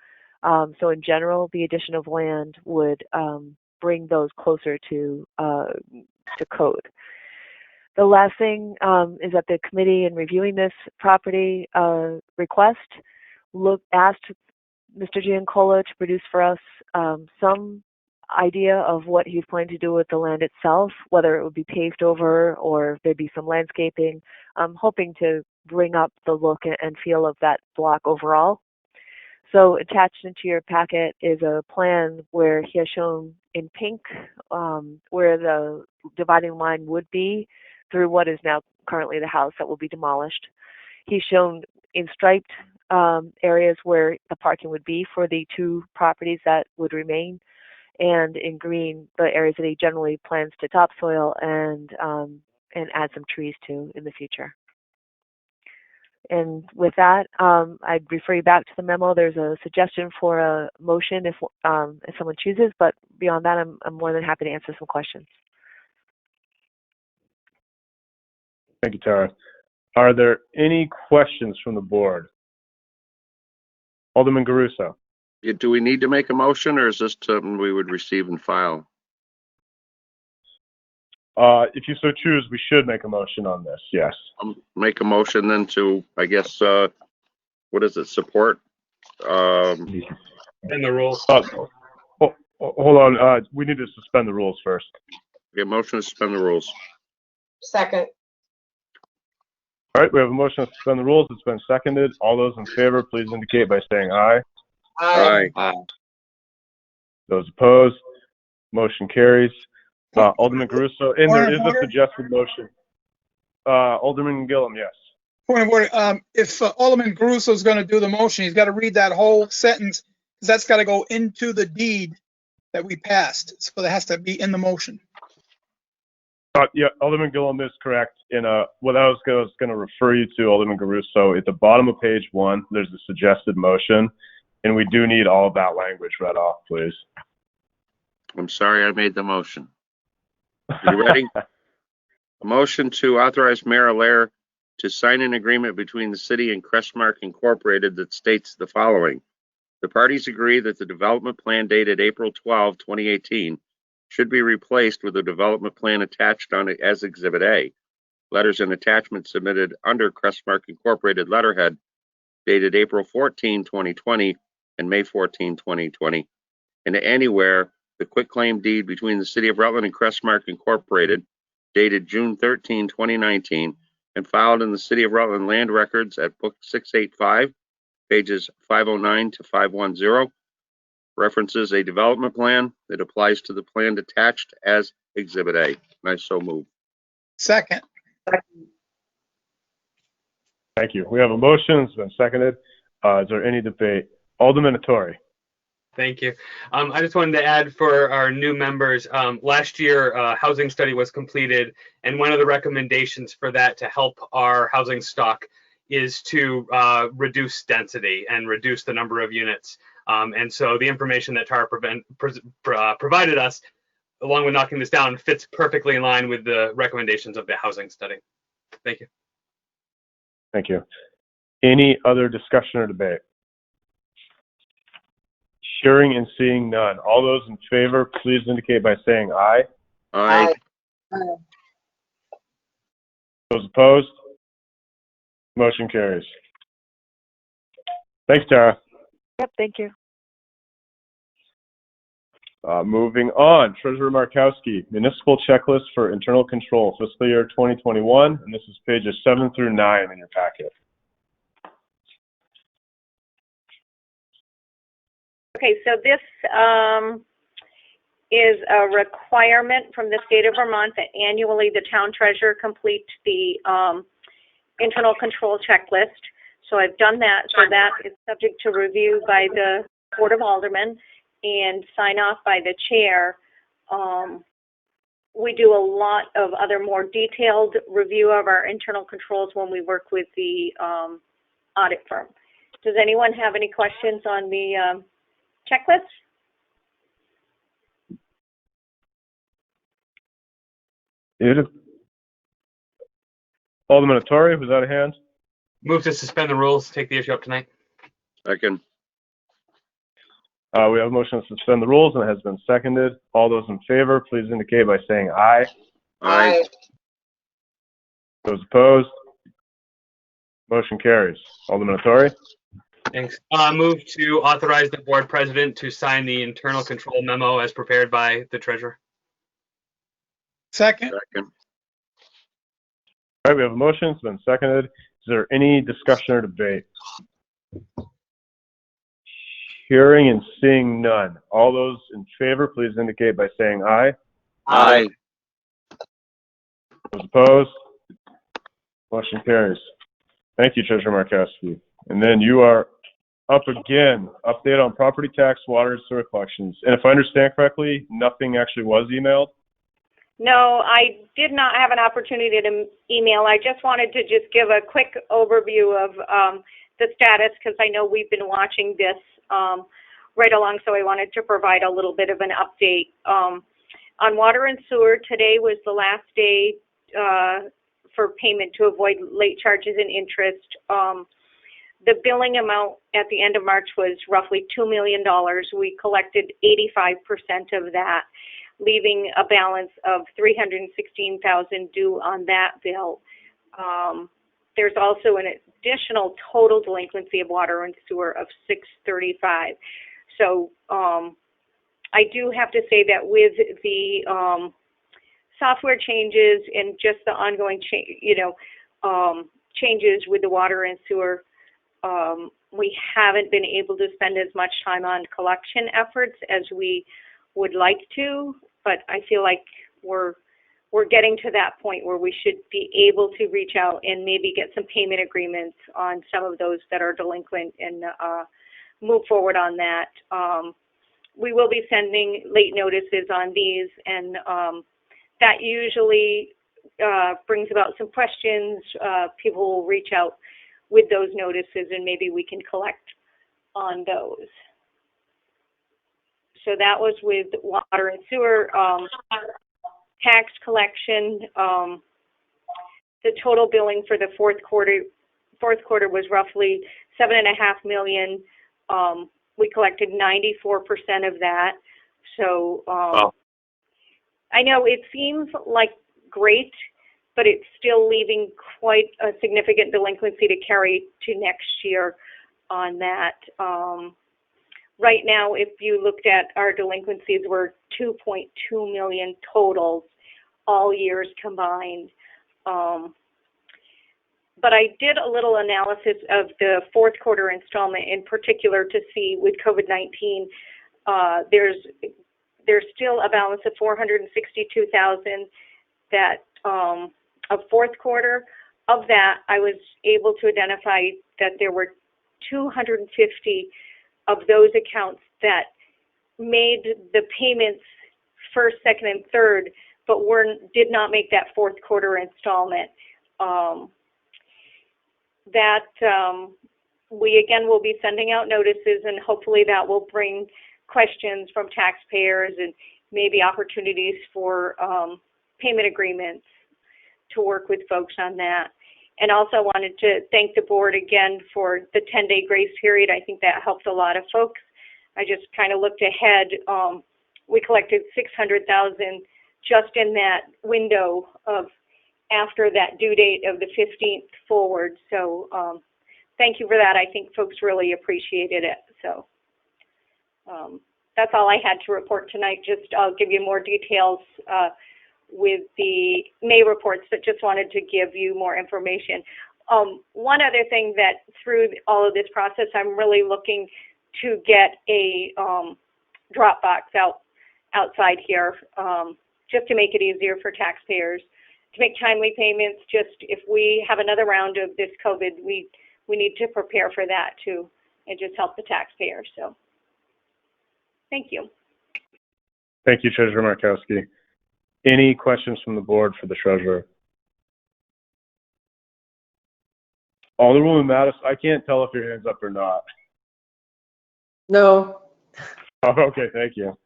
so in general, the addition of land would bring those closer to code. The last thing is that the committee, in reviewing this property request, asked Mr. Giancola to produce for us some idea of what he's planning to do with the land itself, whether it would be paved over or there'd be some landscaping. I'm hoping to bring up the look and feel of that block overall. So attached into your packet is a plan where he has shown in pink where the dividing line would be through what is now currently the house that will be demolished. He's shown in striped areas where the parking would be for the 2 properties that would remain, and in green the areas that he generally plans to topsoil and add some trees to in the future. And with that, I'd refer you back to the memo. There's a suggestion for a motion if someone chooses, but beyond that, I'm more than happy to answer some questions. Thank you, Tara. Are there any questions from the board? Alderman Garuso. Do we need to make a motion, or is this something we would receive and file? If you so choose, we should make a motion on this, yes. Make a motion then to, I guess, what is it, support? In the rules. Hold on, we need to suspend the rules first. Okay, motion to suspend the rules. Second. All right, we have a motion to suspend the rules. It's been seconded. All those in favor, please indicate by saying aye. Aye. Aye. Those opposed, motion carries. Alderman Garuso, and there is a suggested motion. Alderman Gillum, yes. Point of order. If Alderman Garuso is going to do the motion, he's got to read that whole sentence, because that's got to go into the deed that we passed. So that has to be in the motion. Yeah, Alderman Gillum is correct. What I was going to refer you to, Alderman Garuso, at the bottom of page 1, there's a suggested motion, and we do need all of that language read off, please. I'm sorry I made the motion. You ready? A motion to authorize Mayor Allaire to sign an agreement between the city and Crestmark Incorporated that states the following. The parties agree that the development plan dated April 12, 2018 should be replaced with a development plan attached on it as Exhibit A. Letters and attachments submitted under Crestmark Incorporated letterhead dated April 14, 2020 and May 14, 2020. And anywhere the quitclaim deed between the City of Rutland and Crestmark Incorporated dated June 13, 2019 and filed in the City of Rutland Land Records at Book 685, pages 509 to 510, references a development plan that applies to the plan attached as Exhibit A. And I so move. Second. Thank you. We have a motion. It's been seconded. Is there any debate? Alderman Attore. Thank you. I just wanted to add for our new members, last year a housing study was completed, and one of the recommendations for that to help our housing stock is to reduce density and reduce the number of units. And so the information that Tara provided us, along with knocking this down, fits perfectly in line with the recommendations of the housing study. Thank you. Thank you. Any other discussion or debate? Hearing and seeing none. All those in favor, please indicate by saying aye. Aye. Those opposed? Motion carries. Thanks, Tara. Yep, thank you. Moving on, Treasurer Markowski, Municipal Checklist for Internal Control, Fiscal Year 2021, and this is pages 7 through 9 in your packet. Okay, so this is a requirement from the state of Vermont that annually the town treasurer complete the internal control checklist. So I've done that. So that is subject to review by the Board of Aldermen and sign off by the chair. We do a lot of other more detailed review of our internal controls when we work with the audit firm. Does anyone have any questions on the checklist? Alderman Attore, was that a hand? Move to suspend the rules, take the issue up tonight. Second. We have a motion to suspend the rules, and it has been seconded. All those in favor, please indicate by saying aye. Aye. Those opposed? Motion carries. Alderman Attore? Thanks. Move to authorize the board president to sign the internal control memo as prepared by the treasurer. Second. Second. All right, we have a motion. It's been seconded. Is there any discussion or debate? Hearing and seeing none. All those in favor, please indicate by saying aye. Aye. Those opposed? Motion carries. Thank you, Treasurer Markowski. And then you are up again. Update on property tax, water, and sewer collections. And if I understand correctly, nothing actually was emailed? No, I did not have an opportunity to email. I just wanted to just give a quick overview of the status because I know we've been watching this right along, so I wanted to provide a little bit of an update. On water and sewer, today was the last day for payment to avoid late charges and interest. The billing amount at the end of March was roughly $2 million. We collected 85% of that, leaving a balance of $316,000 due on that bill. There's also an additional total delinquency of water and sewer of $635. So I do have to say that with the software changes and just the ongoing changes with the water and sewer, we haven't been able to spend as much time on collection efforts as we would like to, but I feel like we're getting to that point where we should be able to reach out and maybe get some payment agreements on some of those that are delinquent and move forward on that. We will be sending late notices on these, and that usually brings about some questions. People will reach out with those notices, and maybe we can collect on those. So that was with water and sewer. Tax collection, the total billing for the fourth quarter was roughly $7.5 million. We collected 94% of that. So Wow. I know it seems like great, but it's still leaving quite a significant delinquency to carry to next year on that. Right now, if you looked at our delinquencies, we're 2.2 million totals, all years combined. But I did a little analysis of the fourth quarter installment in particular to see with COVID-19, there's still a balance of $462,000 that of fourth quarter. Of that, I was able to identify that there were 250 of those accounts that made the payments first, second, and third, but did not make that fourth quarter installment. We again will be sending out notices, and hopefully that will bring questions from taxpayers and maybe opportunities for payment agreements to work with folks on that. And also wanted to thank the board again for the 10-day grace period. I think that helped a lot of folks. I just kind of looked ahead. We collected $600,000 just in that window of after that due date of the 15th forward. So thank you for that. I think folks really appreciated it. So that's all I had to report tonight. I'll give you more details with the May reports, but just wanted to give you more information. One other thing that through all of this process, I'm really looking to get a Dropbox outside here just to make it easier for taxpayers to make timely payments. Just if we have another round of this COVID, we need to prepare for that too, and just help the taxpayers. So thank you. Thank you, Treasurer Markowski. Any questions from the board for the treasurer? Alderwoman Mattis, I can't tell if your hand's up or not. No. Oh, okay, thank you.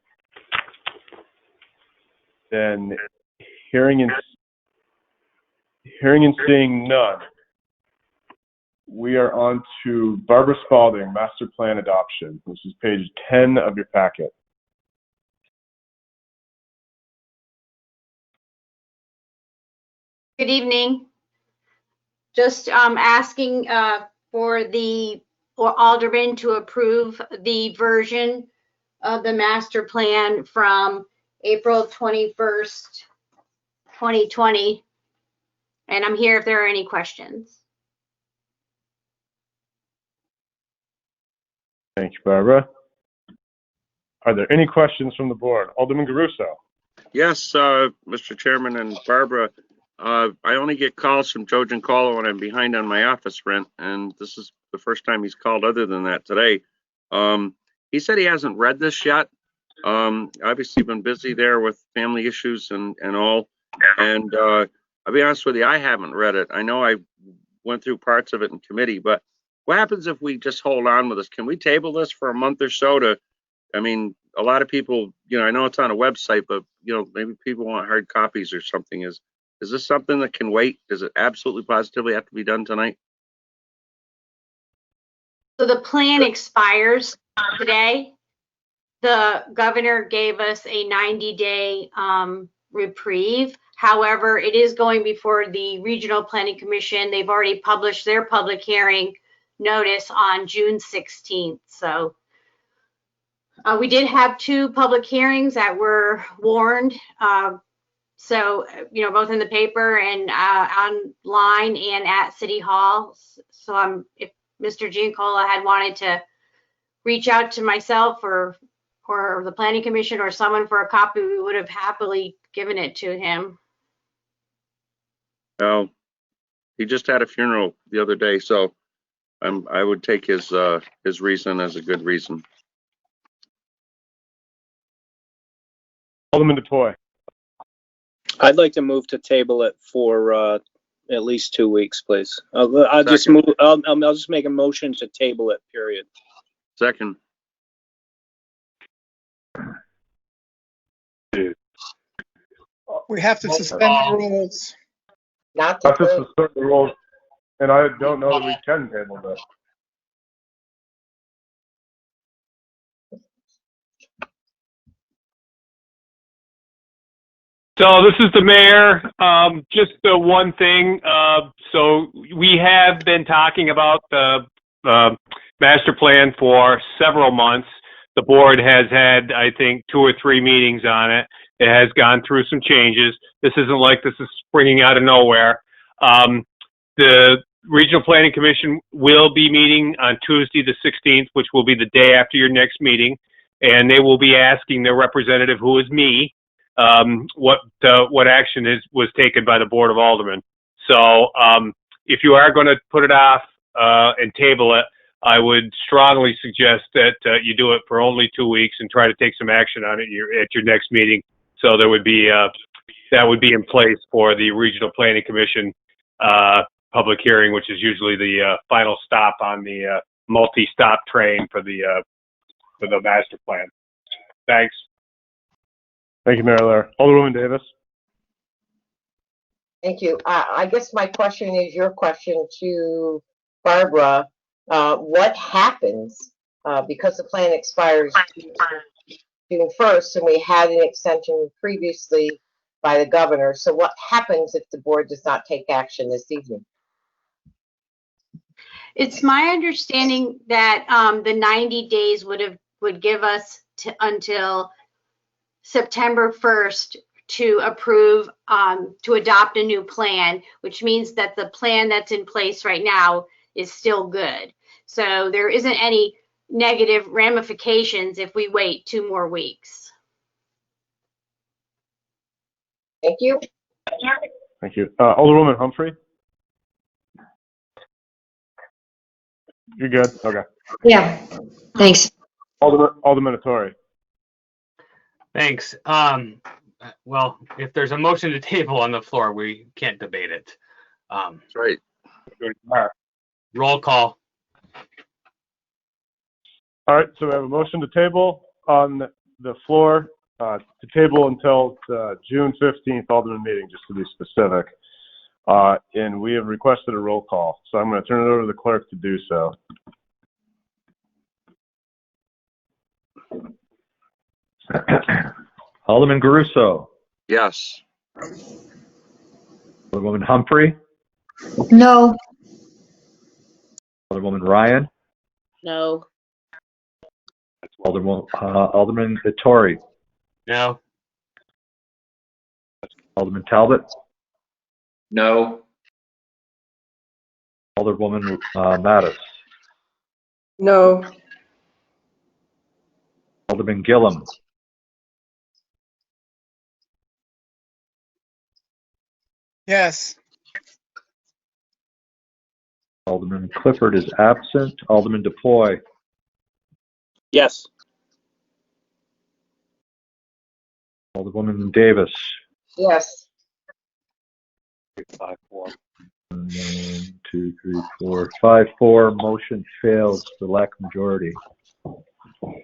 Then hearing and seeing none, we are on to Barbara Spaulding, Master Plan Adoption. This is page 10 of your packet. Good evening. Just asking for the Alderman to approve the version of the master plan from April 21st, 2020. And I'm here if there are any questions. Thank you, Barbara. Are there any questions from the board? Alderman Garuso. Yes, Mr. Chairman and Barbara, I only get calls from Joe Giancarlo when I'm behind on my office rent, and this is the first time he's called other than that today. He said he hasn't read this yet. Obviously been busy there with family issues and all. And I'll be honest with you, I haven't read it. I know I went through parts of it in committee, but what happens if we just hold on with this? Can we table this for a month or so to, I mean, a lot of people, I know it's on a website, but, maybe people want hard copies or something. Is this something that can wait? Does it absolutely positively have to be done tonight? So the plan expires today. The governor gave us a 90-day reprieve. However, it is going before the Regional Planning Commission. They've already published their public hearing notice on June 16th. So we did have 2 public hearings that were warned. So, both in the paper and online and at City Hall. So if Mr. Giancarlo had wanted to reach out to myself or the Planning Commission or someone for a copy, we would have happily given it to him. Well, he just had a funeral the other day, so I would take his reason as a good reason. Alderman DePoy. I'd like to move to table it for at least 2 weeks, please. I'll just Second. move. I'll just make a motion to table it. Period. Second. We have to suspend the rules. Not That's to, just suspend the rules, and I don't know that we can table this. So this is the mayor. Just the one thing. So we have been talking about the master plan for several months. The board has had, I think, 2 or 3 meetings on it. It has gone through some changes. This isn't like this is springing out of nowhere. The Regional Planning Commission will be meeting on Tuesday the 16th, which will be the day after your next meeting, and they will be asking their representative, who is me, what action was taken by the Board of Aldermen. So if you are going to put it off and table it, I would strongly suggest that you do it for only 2 weeks and try to take some action on it at your next meeting. So there would be that would be in place for the Regional Planning Commission public hearing, which is usually the final stop on the multi-stop train for the master plan. Thanks. Thank you, Mayor Lair. Alderwoman Davis. thank you. I guess my question is your question to Barbara. What happens because the plan expires June 1st, and we had an extension previously by the governor? So what happens if the board does not take action this evening? It's my understanding that the 90 days would give us until September 1st to approve, to adopt a new plan, which means that the plan that's in place right now is still good. So there isn't any negative ramifications if we wait 2 more weeks. Thank you. Thank you. Alderwoman Humphrey. You're good? Okay. Yeah, thanks. Alderman Attore. Thanks. Well, if there's a motion to table on the floor, we can't debate it. That's right. Roll call. All right, so we have a motion to table on the floor, to table until the June 15th Alderman meeting, just to be specific. And we have requested a roll call, so I'm going to turn it over to the clerk to do so. Alderman Garuso. Yes. Alderwoman Humphrey. No. Alderwoman Ryan. No. Alderman Vittori. No. Alderman Talbot. No. Alderwoman Mattis. No. Alderman Gillum. Yes. Alderman Clifford is absent. Alderman DePloy. Yes. Alderwoman Davis. Yes. 5-4. 1, 2, 3, 4. 5-4. Motion fails for lack of majority. All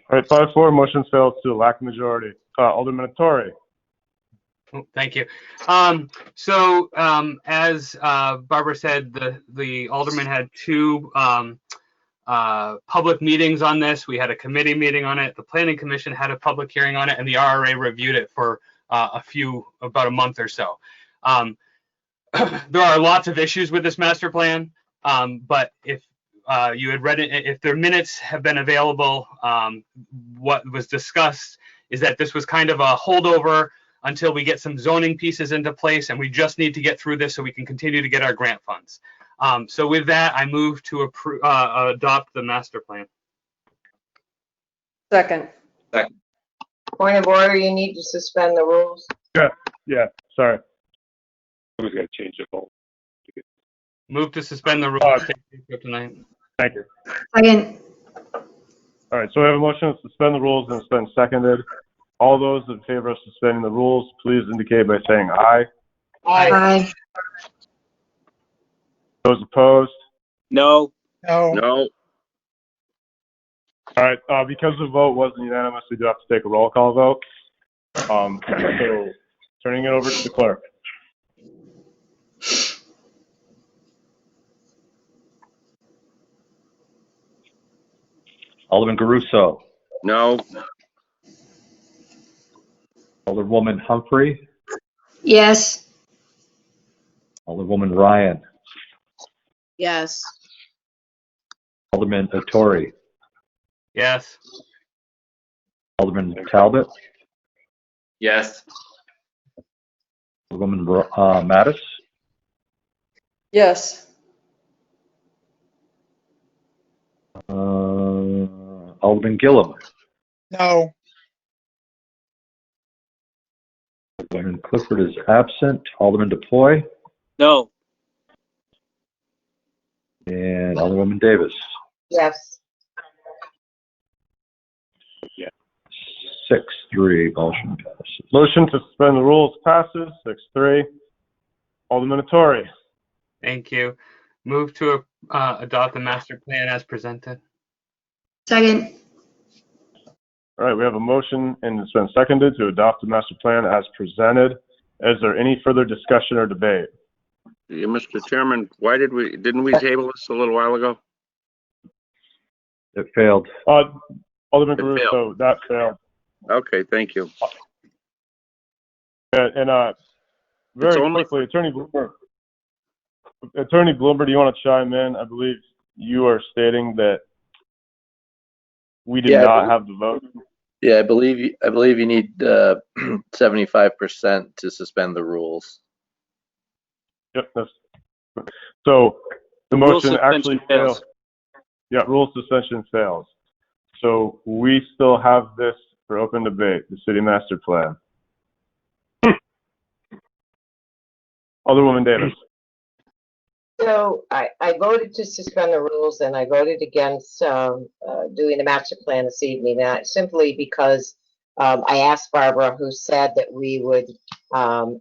right, 5-4, motion fails to lack majority. Alderman Attore. Thank you. So as Barbara said, the alderman had 2 public meetings on this. We had a committee meeting on it. The Planning Commission had a public hearing on it, and the RRA reviewed it for about a month or so. There are lots of issues with this master plan, but if you had read it, if their minutes have been available, what was discussed is that this was kind of a holdover until we get some zoning pieces into place, and we just need to get through this so we can continue to get our grant funds. So with that, I move to adopt the master plan. Second. Point of order, you need to suspend the rules. Yeah, sorry. Who's got to change the vote? Move to suspend the rules tonight. Thank you. Second. All right, so we have a motion to suspend the rules, and it's been seconded. All those in favor of suspending the rules, please indicate by saying aye. Aye. Those opposed? No. No. No. All right, because the vote wasn't unanimous, we do have to take a roll call vote. So turning it over to the clerk. Alderman Garuso. No. Alderwoman Humphrey. Yes. Alderwoman Ryan. Yes. Alderman Ottori. Yes. Alderman Talbot. Yes. Alderwoman Mattis. Yes. Alderman Gillum. No. Alderman Clifford is absent. Alderman DePoy. No. And Alderwoman Davis. Yes. 6-3, motion passes. Motion to suspend the rules passes, 6-3. Alderman Ottori. Thank you. Move to adopt the master plan as presented. Second. All right, we have a motion and it's been seconded to adopt the master plan as presented. Is there any further discussion or debate? Yeah, Mr. Chairman, why didn't we table this a little while ago? It failed. Alderman It Garuso, failed. that failed. Okay, thank you. And very quickly, Attorney Bloomer, do you want to chime in? I believe you are stating that we did not have the vote. Yeah, I believe you need 75% to suspend the rules. Yep. So the motion actually fails. fails. Yeah, rule suspension fails. So we still have this for open debate, the city master plan. Alderwoman Davis. So I voted to suspend the rules and I voted against doing the master plan this evening, simply because I asked Barbara, who said that we would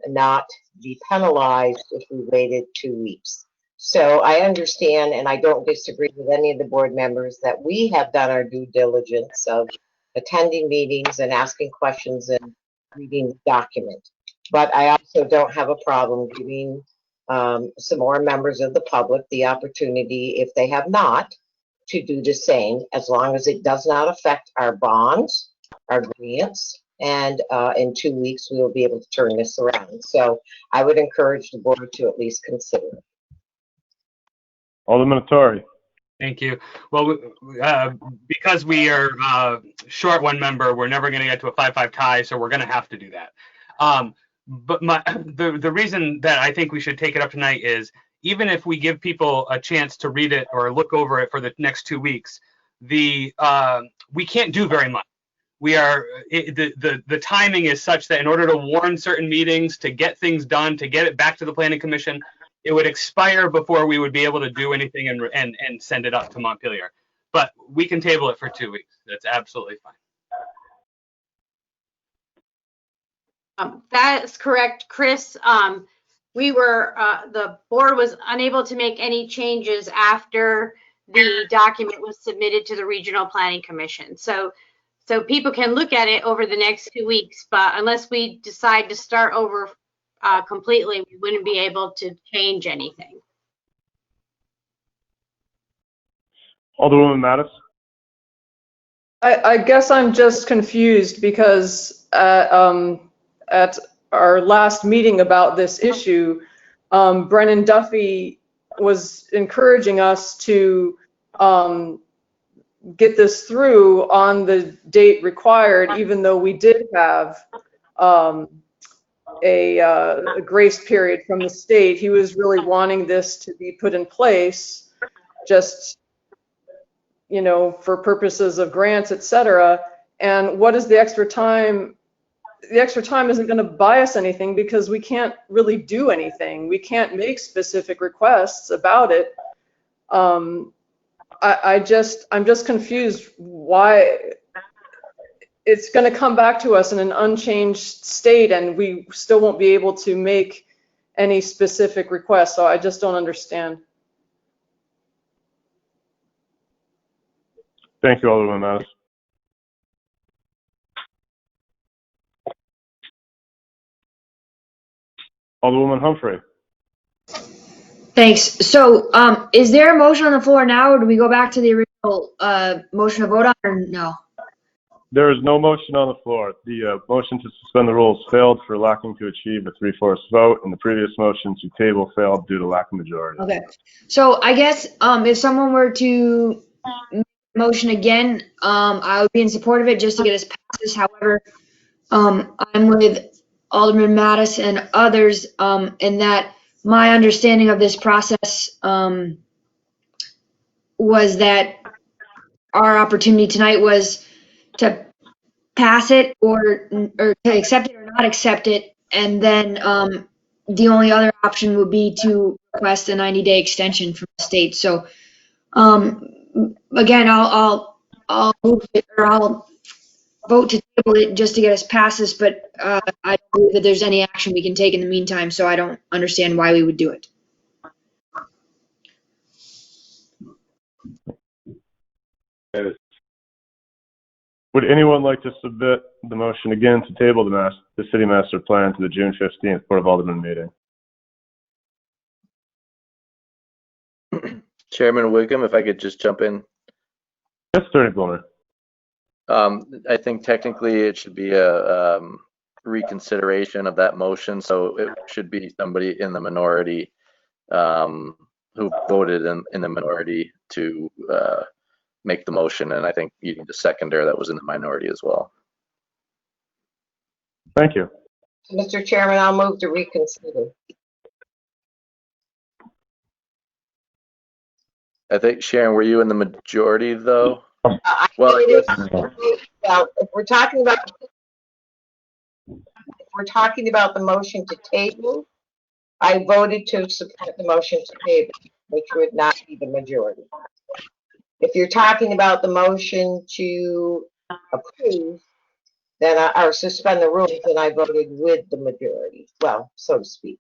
not be penalized if we waited 2 weeks. So I understand, and I don't disagree with any of the board members, that we have done our due diligence of attending meetings and asking questions and reading the document. But I also don't have a problem giving some more members of the public the opportunity, if they have not, to do the same, as long as it does not affect our bonds, our grants, and in 2 weeks we will be able to turn this around. So I would encourage the board to at least consider it. Alderman Ottori. Thank you. Well, because we are short one member, we're never going to get to a 5-5 tie, so we're going to have to do that. But the reason that I think we should take it up tonight is, even if we give people a chance to read it or look over it for the next 2 weeks, we can't do very much. The timing is such that in order to warn certain meetings, to get things done, to get it back to the planning commission, it would expire before we would be able to do anything and send it up to Montpelier. But we can table it for 2 weeks. That's absolutely fine. That is correct, Chris. The board was unable to make any changes after the document was submitted to the Regional Planning Commission. So people can look at it over the next 2 weeks, but unless we decide to start over completely, we wouldn't be able to change anything. Alderwoman Mattis. I guess I'm just confused because at our last meeting about this issue, Brennan Duffy was encouraging us to get this through on the date required, even though we did have a grace period from the state. He was really wanting this to be put in place, just, you know, for purposes of grants, et cetera. And what is the extra time? The extra time isn't going to buy us anything because we can't really do anything. We can't make specific requests about it. I'm just confused why it's going to come back to us in an unchanged state, and we still won't be able to make any specific requests. So I just don't understand. Thank you, Alderman Mattis. Alderwoman Humphrey. Thanks. So, is there a motion on the floor now, or do we go back to the original, motion to vote on, or no? There is no motion on the floor. The motion to suspend the rules failed for lacking to achieve a 3/4 vote, and the previous motion to table failed due to lack of majority. Okay. So I guess, if someone were to make a motion again, I would be in support of it just to get us past this. However, I'm with Alderman Mattis and others, in that my understanding of this process, was that our opportunity tonight was to pass it or to accept it or not accept it, and then the only other option would be to request a 90-day extension from the state. So again, I'll move it, or I'll vote to table it just to get us past this, but I don't believe that there's any action we can take in the meantime, so I don't understand why we would do it. Would anyone like to submit the motion again to table the city master plan to the June 15th Board of Aldermen meeting? Chairman Wickham, if I could just jump in. Yes, Attorney Bloomer. I think technically it should be a reconsideration of that motion, so it should be somebody in the minority who voted in the minority to make the motion, and I think you need a seconder that was in the minority as well. Thank you. Mr. Chairman, I'll move to reconsider. I think, Sharon, were you in the majority though? Well, if we're talking about the motion to table, I voted to support the motion to table, which would not be the majority. If you're talking about the motion to approve, then or suspend the rules, then I voted with the majority. Well, so to speak.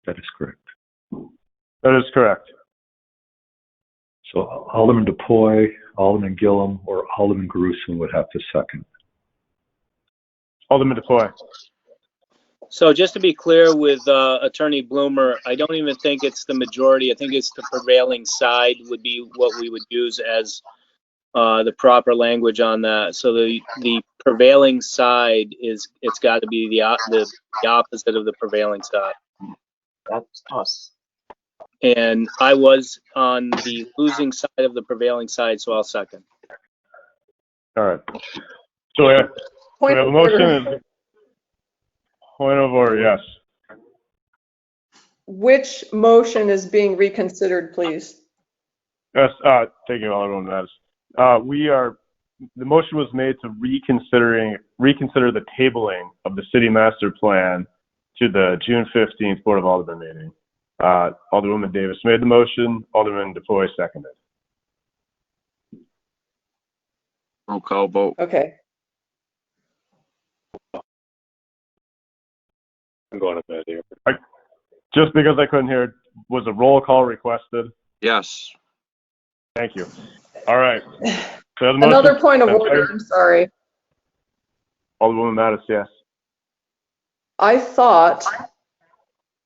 That is correct. That is correct. So Alderman DePoy, Alderman Gillum, or Alderman Grusin would have to second. Alderman DePoy. So just to be clear with Attorney Bloomer, I don't even think it's the majority. I think it's the prevailing side would be what we would use as the proper language on that. So the prevailing side it's got to be the opposite of the prevailing side. That's us. And I was on the losing side of the prevailing side, so I'll second. All right. So we have a motion. Point of order, yes. Which motion is being reconsidered, please? Yes, thank you, Alderman Mattis. The motion was made to reconsider the tabling of the city master plan to the June 15th Board of Aldermen meeting. Alderwoman Davis made the motion, Alderman DePoy seconded. Roll call vote. Okay. I'm going to bed here. Just because I couldn't hear, was a roll call requested? Yes. Thank you. All right. So Another point of order, I'm sorry. Alderwoman Mattis, yes. I thought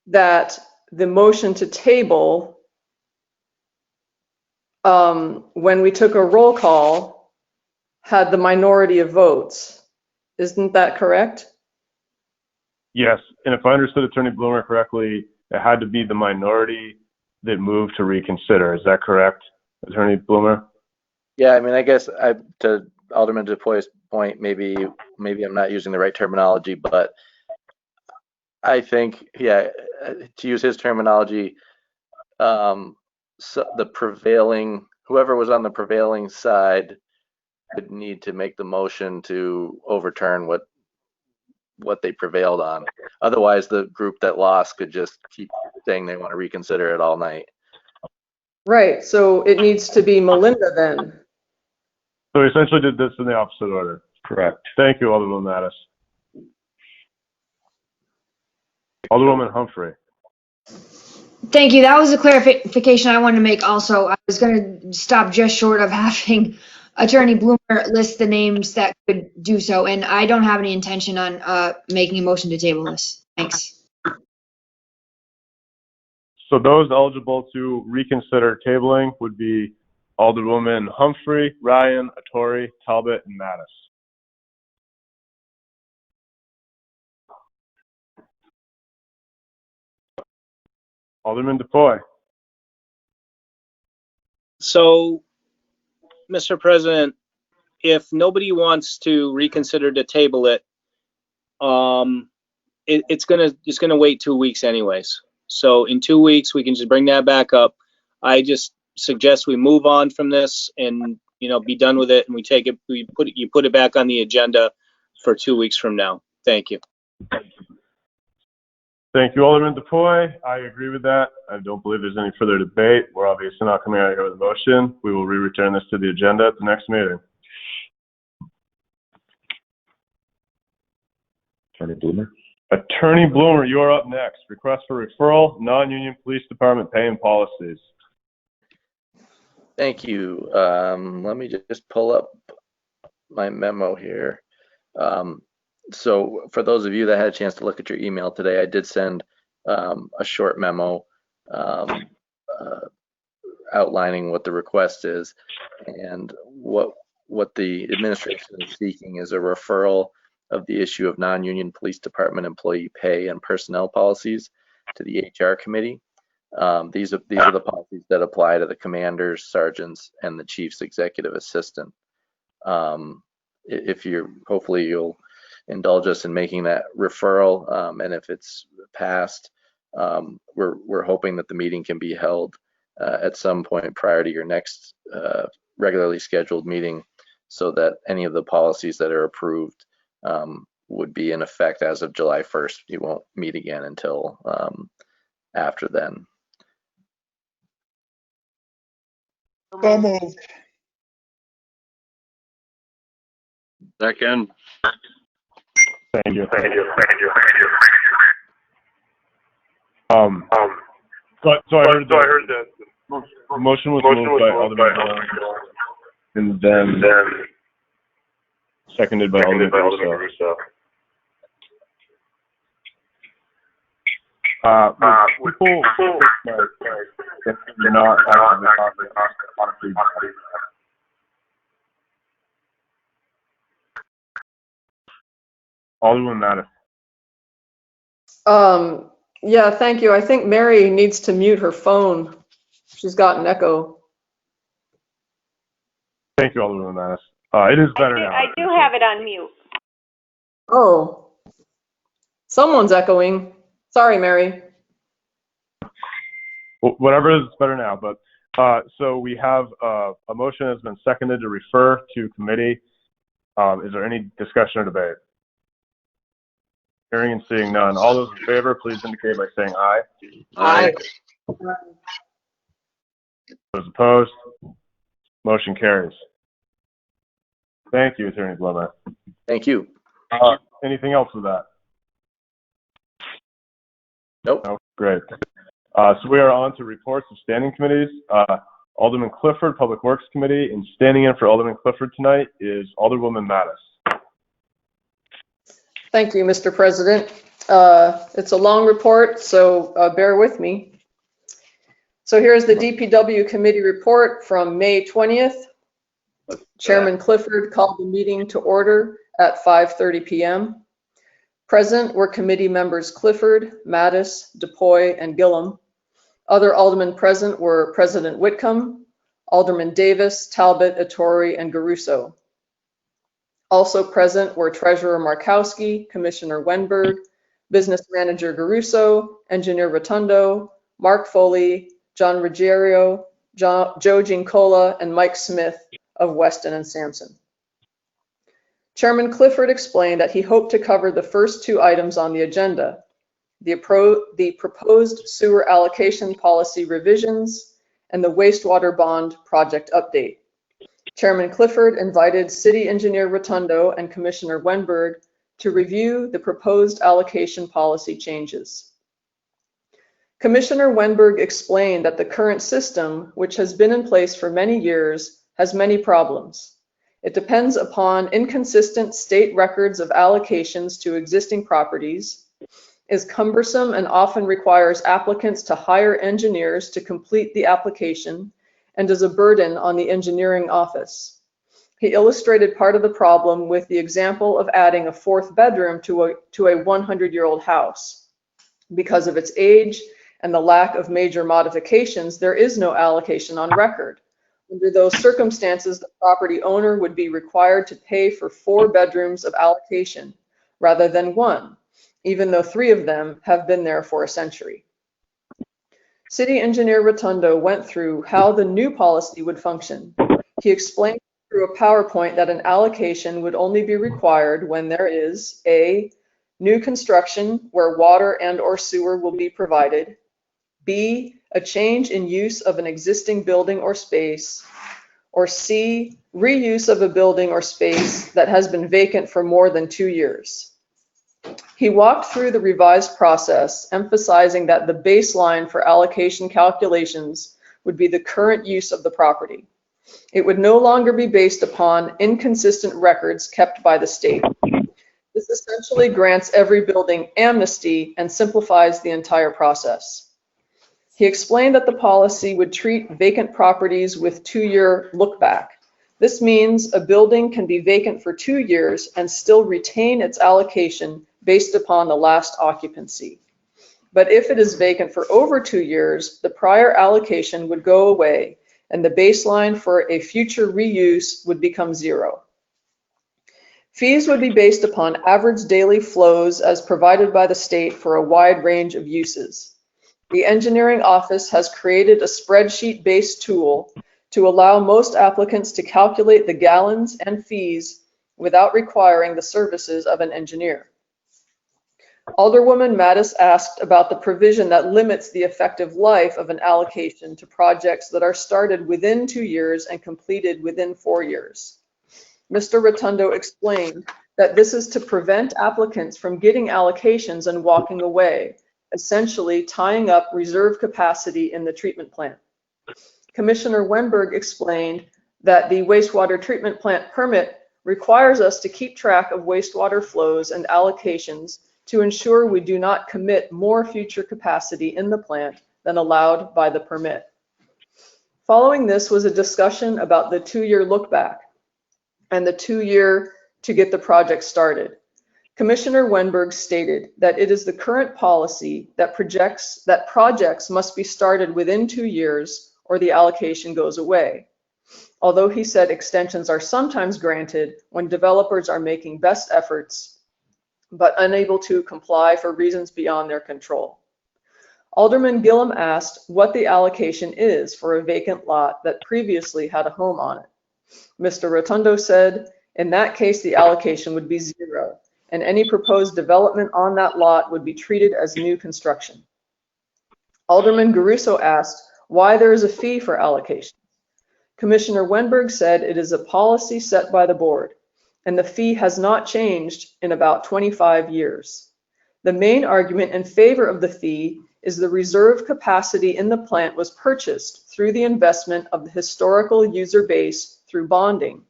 that the motion to table, when we took a roll call, had the minority of votes. Isn't that correct? Yes, and if I understood Attorney Bloomer correctly, it had to be the minority that moved to reconsider. Is that correct, Attorney Bloomer? Yeah, I mean, I guess to Alderman DePoy's point, maybe I'm not using the right terminology, but I think, yeah, to use his terminology, so whoever was on the prevailing side would need to make the motion to overturn what they prevailed on. Otherwise, the group that lost could just keep saying they want to reconsider it all night. Right, so it needs to be Melinda then. So we essentially did this in the opposite order. Correct. Thank you, Alderman Mattis. Alderwoman Humphrey. Thank you. That was a clarification I wanted to make also. I was going to stop just short of having Attorney Bloomer list the names that could do so, and I don't have any intention on making a motion to table this. Thanks. So those eligible to reconsider tabling would be Alderwoman Humphrey, Ryan, Attore, Talbot, and Mattis. Alderman DePoy. So, Mr. President, if nobody wants to reconsider to table it, it's gonna wait 2 weeks anyways. So in 2 weeks, we can just bring that back up. I just suggest we move on from this and, you know, be done with it, and you put it back on the agenda for 2 weeks from now. Thank you. Thank you, Alderman DePoy. I agree with that. I don't believe there's any further debate. We're obviously not coming out here with a motion. We will return this to the agenda at the next meeting. Attorney Bloomer. Attorney Bloomer, you are up next. Request for referral, non-union police department pay and policies. Thank you. Let me just pull up my memo here. So for those of you that had a chance to look at your email today, I did send a short memo outlining what the request is, and what the administration is seeking is a referral of the issue of non-union police department employee pay and personnel policies to the HR committee. These are the policies that apply to the commanders, sergeants, and the chief's executive assistant. Hopefully you'll indulge us in making that referral, and if it's passed, we're hoping that the meeting can be held at some point prior to your next regularly scheduled meeting, so that any of the policies that are approved would be in effect as of July 1st. You won't meet again until after then. So moved. Second. Thank you. So I heard that the motion was moved by Alderman and then seconded by Alderman Russo. People you're not actively talking. Alderman Mattis. Yeah, thank you. I think Mary needs to mute her phone. She's got an echo. Thank you, Alderman Mattis. It is better now. I do have it on mute. Oh, someone's echoing. Sorry, Mary. Well, whatever is better now, but so we have a motion that's been seconded to refer to committee. Is there any discussion or debate? Hearing and seeing none. All those in favor, please indicate by saying aye. Aye. Those opposed? Motion carries. Thank you, Attorney Bloomer. Thank you. Anything else with that? Nope. No? Great. So we are on to reports of standing committees. Alderman Clifford, Public Works Committee, and standing in for Alderman Clifford tonight is Alderwoman Mattis. Thank you, Mr. President. It's a long report, so bear with me. So here's the DPW committee report from May 20th. Chairman Clifford called the meeting to order at 5:30 p.m. Present were committee members Clifford, Mattis, DePoy, and Gillum. Other aldermen present were President Whitcomb, Alderman Davis, Talbot, Attore, and Garuso. Also present were Treasurer Markowski, Commissioner Wenberg, Business Manager Garuso, Engineer Rotundo, Mark Foley, John Ruggiero, Joe Gincola, and Mike Smith of Weston and Sampson. Chairman Clifford explained that he hoped to cover the first two items on the agenda, the proposed sewer allocation policy revisions and the wastewater bond project update. Chairman Clifford invited City Engineer Rotundo and Commissioner Wenberg to review the proposed allocation policy changes. Commissioner Wenberg explained that the current system, which has been in place for many years, has many problems. It depends upon inconsistent state records of allocations to existing properties, is cumbersome and often requires applicants to hire engineers to complete the application, and is a burden on the engineering office. He illustrated part of the problem with the example of adding a fourth bedroom to a 100-year-old house. Because of its age and the lack of major modifications, there is no allocation on record. Under those circumstances, the property owner would be required to pay for 4 bedrooms of allocation rather than 1, even though 3 of them have been there for a century. City Engineer Rotundo went through how the new policy would function. He explained through a PowerPoint that an allocation would only be required when there is A, new construction where water and/or sewer will be provided, B, a change in use of an existing building or space, or C, reuse of a building or space that has been vacant for more than 2 years. He walked through the revised process, emphasizing that the baseline for allocation calculations would be the current use of the property. It would no longer be based upon inconsistent records kept by the state. This essentially grants every building amnesty and simplifies the entire process. He explained that the policy would treat vacant properties with 2-year look-back. This means a building can be vacant for 2 years and still retain its allocation based upon the last occupancy. But if it is vacant for over 2 years, the prior allocation would go away and the baseline for a future reuse would become 0. Fees would be based upon average daily flows as provided by the state for a wide range of uses. The engineering office has created a spreadsheet-based tool to allow most applicants to calculate the gallons and fees without requiring the services of an engineer. Alderwoman Mattis asked about the provision that limits the effective life of an allocation to projects that are started within 2 years and completed within 4 years. Mr. Rotundo explained that this is to prevent applicants from getting allocations and walking away, essentially tying up reserve capacity in the treatment plant. Commissioner Wenberg explained that the wastewater treatment plant permit requires us to keep track of wastewater flows and allocations to ensure we do not commit more future capacity in the plant than allowed by the permit. Following this was a discussion about the 2-year look back and the 2-year to get the project started. Commissioner Wenberg stated that it is the current policy that projects must be started within 2 years or the allocation goes away. Although he said extensions are sometimes granted when developers are making best efforts but unable to comply for reasons beyond their control. Alderman Gillum asked what the allocation is for a vacant lot that previously had a home on it. Mr. Rotundo said, in that case, the allocation would be 0, and any proposed development on that lot would be treated as new construction. Alderman Garuso asked why there is a fee for allocation. Commissioner Wenberg said it is a policy set by the board, and the fee has not changed in about 25 years. The main argument in favor of the fee is the reserve capacity in the plant was purchased through the investment of the historical user base through bonding.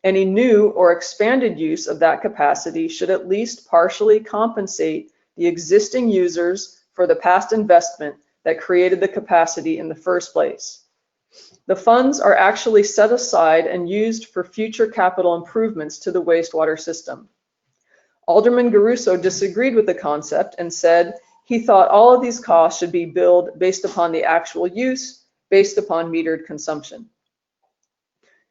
Any new or expanded use of that capacity should at least partially compensate the existing users for the past investment that created the capacity in the first place. The funds are actually set aside and used for future capital improvements to the wastewater system. Alderman Garuso disagreed with the concept and said he thought all of these costs should be billed based upon the actual use, based upon metered consumption.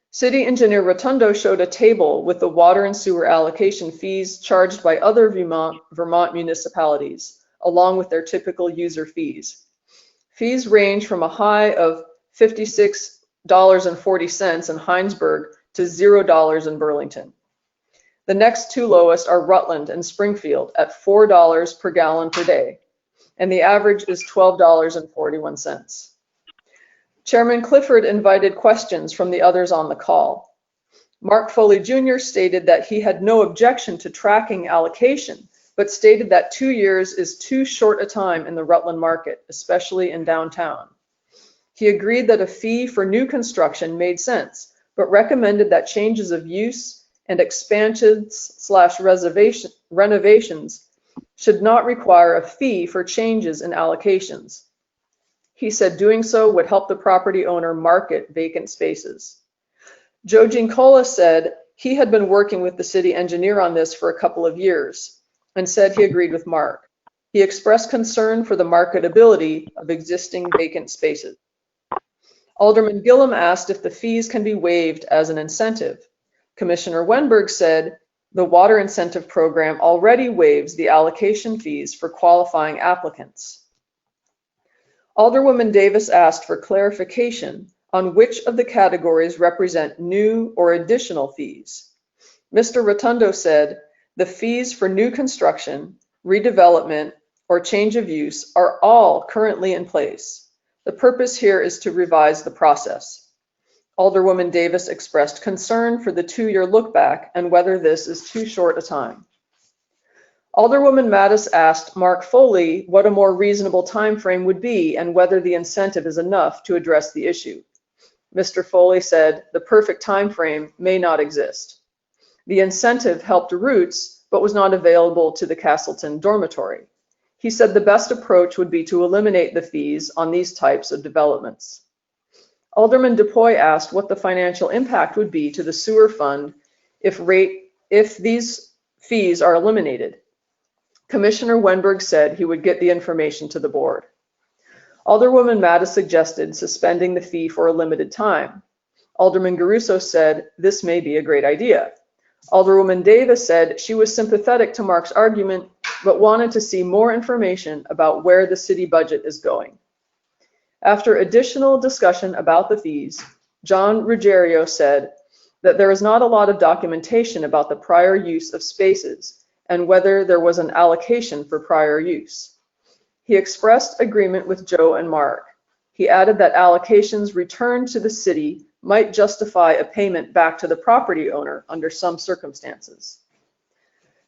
City Engineer Rotundo showed a table with the water and sewer allocation fees charged by other Vermont municipalities, along with their typical user fees. Fees range from a high of $56.40 in Heinsberg to $0 in Burlington. The next 2 lowest are Rutland and Springfield at $4 per gallon per day, and the average is $12.41. Chairman Clifford invited questions from the others on the call. Mark Foley Jr. stated that he had no objection to tracking allocation, but stated that 2 years is too short a time in the Rutland market, especially in downtown. He agreed that a fee for new construction made sense, but recommended that changes of use and expansions/renovations should not require a fee for changes in allocations. He said doing so would help the property owner market vacant spaces. Joe Gincola said he had been working with the city engineer on this for a couple of years and said he agreed with Mark. He expressed concern for the marketability of existing vacant spaces. Alderman Gillum asked if the fees can be waived as an incentive. Commissioner Wenberg said the water incentive program already waives the allocation fees for qualifying applicants. Alderwoman Davis asked for clarification on which of the categories represent new or additional fees. Mr. Rotundo said the fees for new construction, redevelopment, or change of use are all currently in place. The purpose here is to revise the process. Alderwoman Davis expressed concern for the 2-year look back and whether this is too short a time. Alderwoman Mattis asked Mark Foley what a more reasonable time frame would be and whether the incentive is enough to address the issue. Mr. Foley said the perfect time frame may not exist. The incentive helped Roots, but was not available to the Castleton dormitory. He said the best approach would be to eliminate the fees on these types of developments. Alderman DePoy asked what the financial impact would be to the sewer fund if these fees are eliminated. Commissioner Wenberg said he would get the information to the board. Alderwoman Mattis suggested suspending the fee for a limited time. Alderman Garuso said this may be a great idea. Alderwoman Davis said she was sympathetic to Mark's argument, but wanted to see more information about where the city budget is going. After additional discussion about the fees, John Ruggiero said that there is not a lot of documentation about the prior use of spaces and whether there was an allocation for prior use. He expressed agreement with Joe and Mark. He added that allocations returned to the city might justify a payment back to the property owner under some circumstances.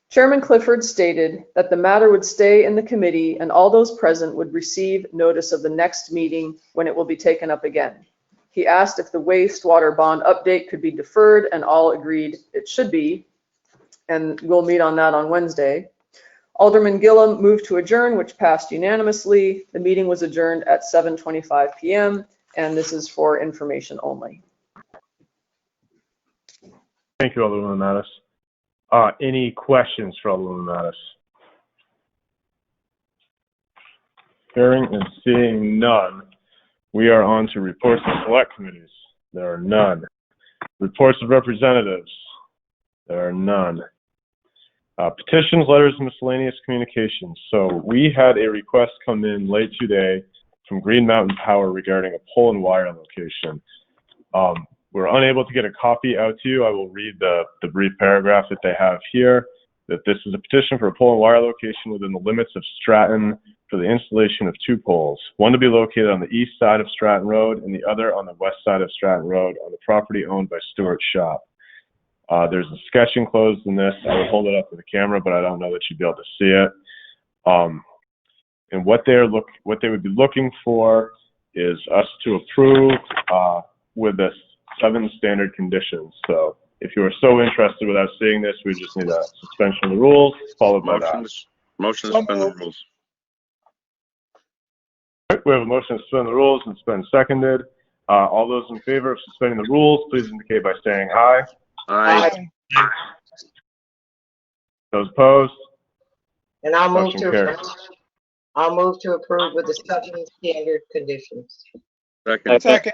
Chairman Clifford stated that the matter would stay in the committee and all those present would receive notice of the next meeting when it will be taken up again. He asked if the wastewater bond update could be deferred and all agreed it should be, and we'll meet on that on Wednesday. Alderman Gillum moved to adjourn, which passed unanimously. The meeting was adjourned at 7:25 p.m. and this is for information only. Thank you, Alderwoman Mattis. Any questions for Alderwoman Mattis? Hearing and seeing none, we are on to reports of select committees. There are none. Reports of representatives. There are none. Petitions, letters, and miscellaneous communications. So we had a request come in late today from Green Mountain Power regarding a pole and wire location. We're unable to get a copy out to you. I will read the brief paragraph that they have here, that this is a petition for a pole and wire location within the limits of Stratton for the installation of 2 poles, one to be located on the east side of Stratton Road and the other on the west side of Stratton Road on the property owned by Stewart Shop. There's a sketch enclosed in this. I would hold it up to the camera, but I don't know that you'd be able to see it. And what they would be looking for is us to approve with the 7 standard conditions. So if you are so interested without seeing this, we just need a suspension of the rules followed by that. Motion to suspend the rules. All right, we have a motion to suspend the rules and it's been seconded. All those in favor of suspending the rules, please indicate by saying aye. Aye. Those opposed? And I'll move Motion to carries. approve. I'll move to approve with the 7 standard conditions. Second.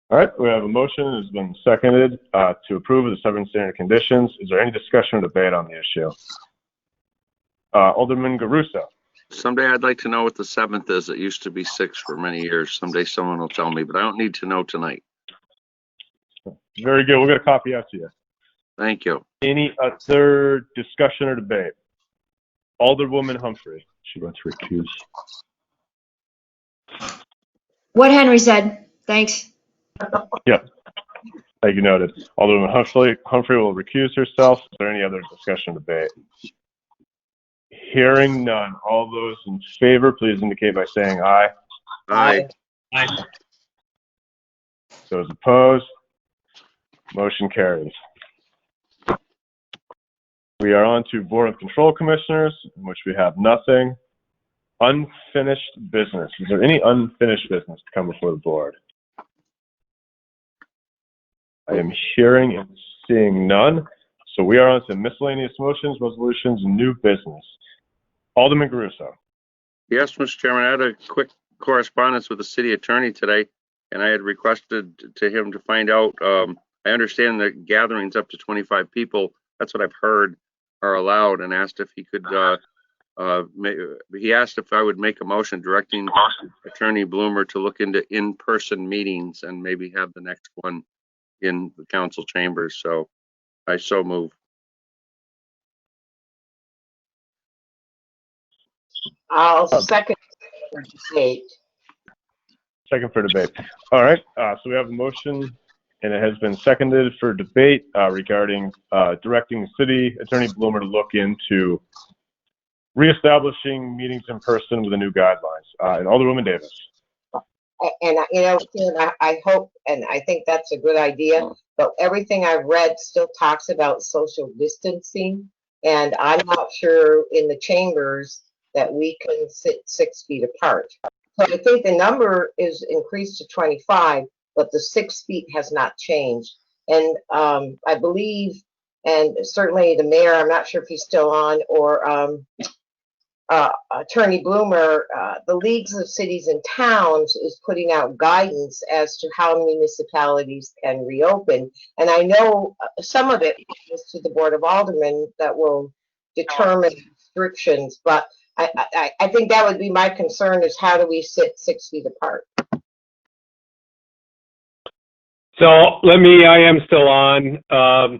All right, we have a motion that has been seconded to approve of the 7 standard conditions. Is there any discussion or debate on the issue? Alderman Garuso. Someday I'd like to know what the 7th is. It used to be 6 for many years. Someday someone will tell me, but I don't need to know tonight. Very good. We'll get a copy out to you. Thank you. Any other discussion or debate? Alderwoman Humphrey. She wants to recuse. What Henry said. Thanks. Yep. Thank you, noted. Alderman Humphrey will recuse herself. Is there any other discussion or debate? Hearing none. All those in favor, please indicate by saying aye. Aye. Aye. Those opposed? Motion carries. We are on to Board of Control Commissioners, in which we have nothing. Unfinished business. Is there any unfinished business to come before the board? I am hearing and seeing none. So we are on to miscellaneous motions, resolutions, and new business. Alderman Garuso. Yes, Mr. Chairman, I had a quick correspondence with the city attorney today, and I had requested to him to find out, I understand that gatherings up to 25 people, that's what I've heard, are allowed, and asked if he could, he asked if I would make a motion directing Attorney Bloomer to look into in-person meetings and maybe have the next one in the council chambers. So I so move. I'll second for debate. Second for debate. All right, so we have a motion, and it has been seconded for debate regarding directing City Attorney Bloomer to look into reestablishing meetings in person with the new guidelines. And Alderwoman Davis. And, you know, Ken, I hope, and I think that's a good idea, but everything I've read still talks about social distancing, and I'm not sure in the chambers that we can sit 6 feet apart. So I think the number is increased to 25, but the 6 feet has not changed. And I believe, and certainly the mayor, I'm not sure if he's still on, or Attorney Bloomer, the leagues of cities and towns is putting out guidance as to how municipalities can reopen. And I know some of it is to the Board of Aldermen that will determine restrictions, but I think that would be my concern, is how do we sit 6 feet apart? So I am still on.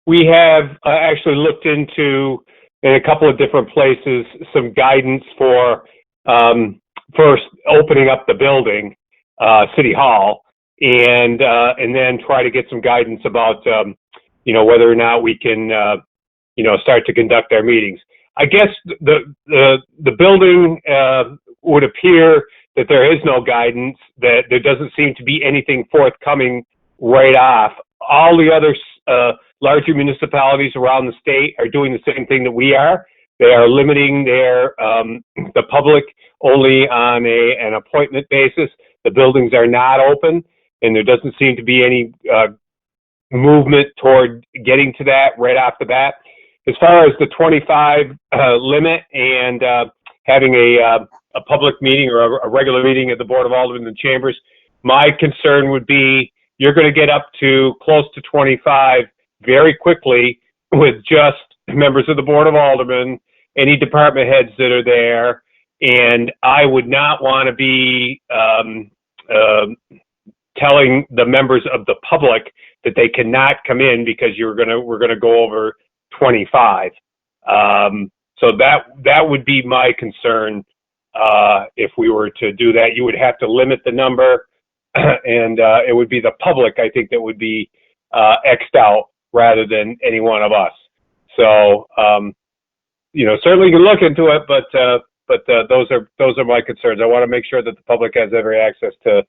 We have actually looked into, in a couple of different places, some guidance for first opening up the building, City Hall, and then try to get some guidance about, whether or not we can, start to conduct our meetings. I guess the building would appear that there is no guidance, that there doesn't seem to be anything forthcoming right off. All the other larger municipalities around the state are doing the same thing that we are. They are limiting their the public only on an appointment basis. The buildings are not open, and there doesn't seem to be any movement toward getting to that right off the bat. As far as the 25 limit and having a public meeting or a regular meeting at the Board of Aldermen and Chambers, my concern would be you're going to get up to close to 25 very quickly with just members of the Board of Aldermen, any department heads that are there, and I would not want to be telling the members of the public that they cannot come in because we're going to go over 25. So that would be my concern. If we were to do that, you would have to limit the number, and it would be the public, I think, that would be X'd out rather than any one of us. So, certainly you can look into it, but those are my concerns. I want to make sure that the public has every access to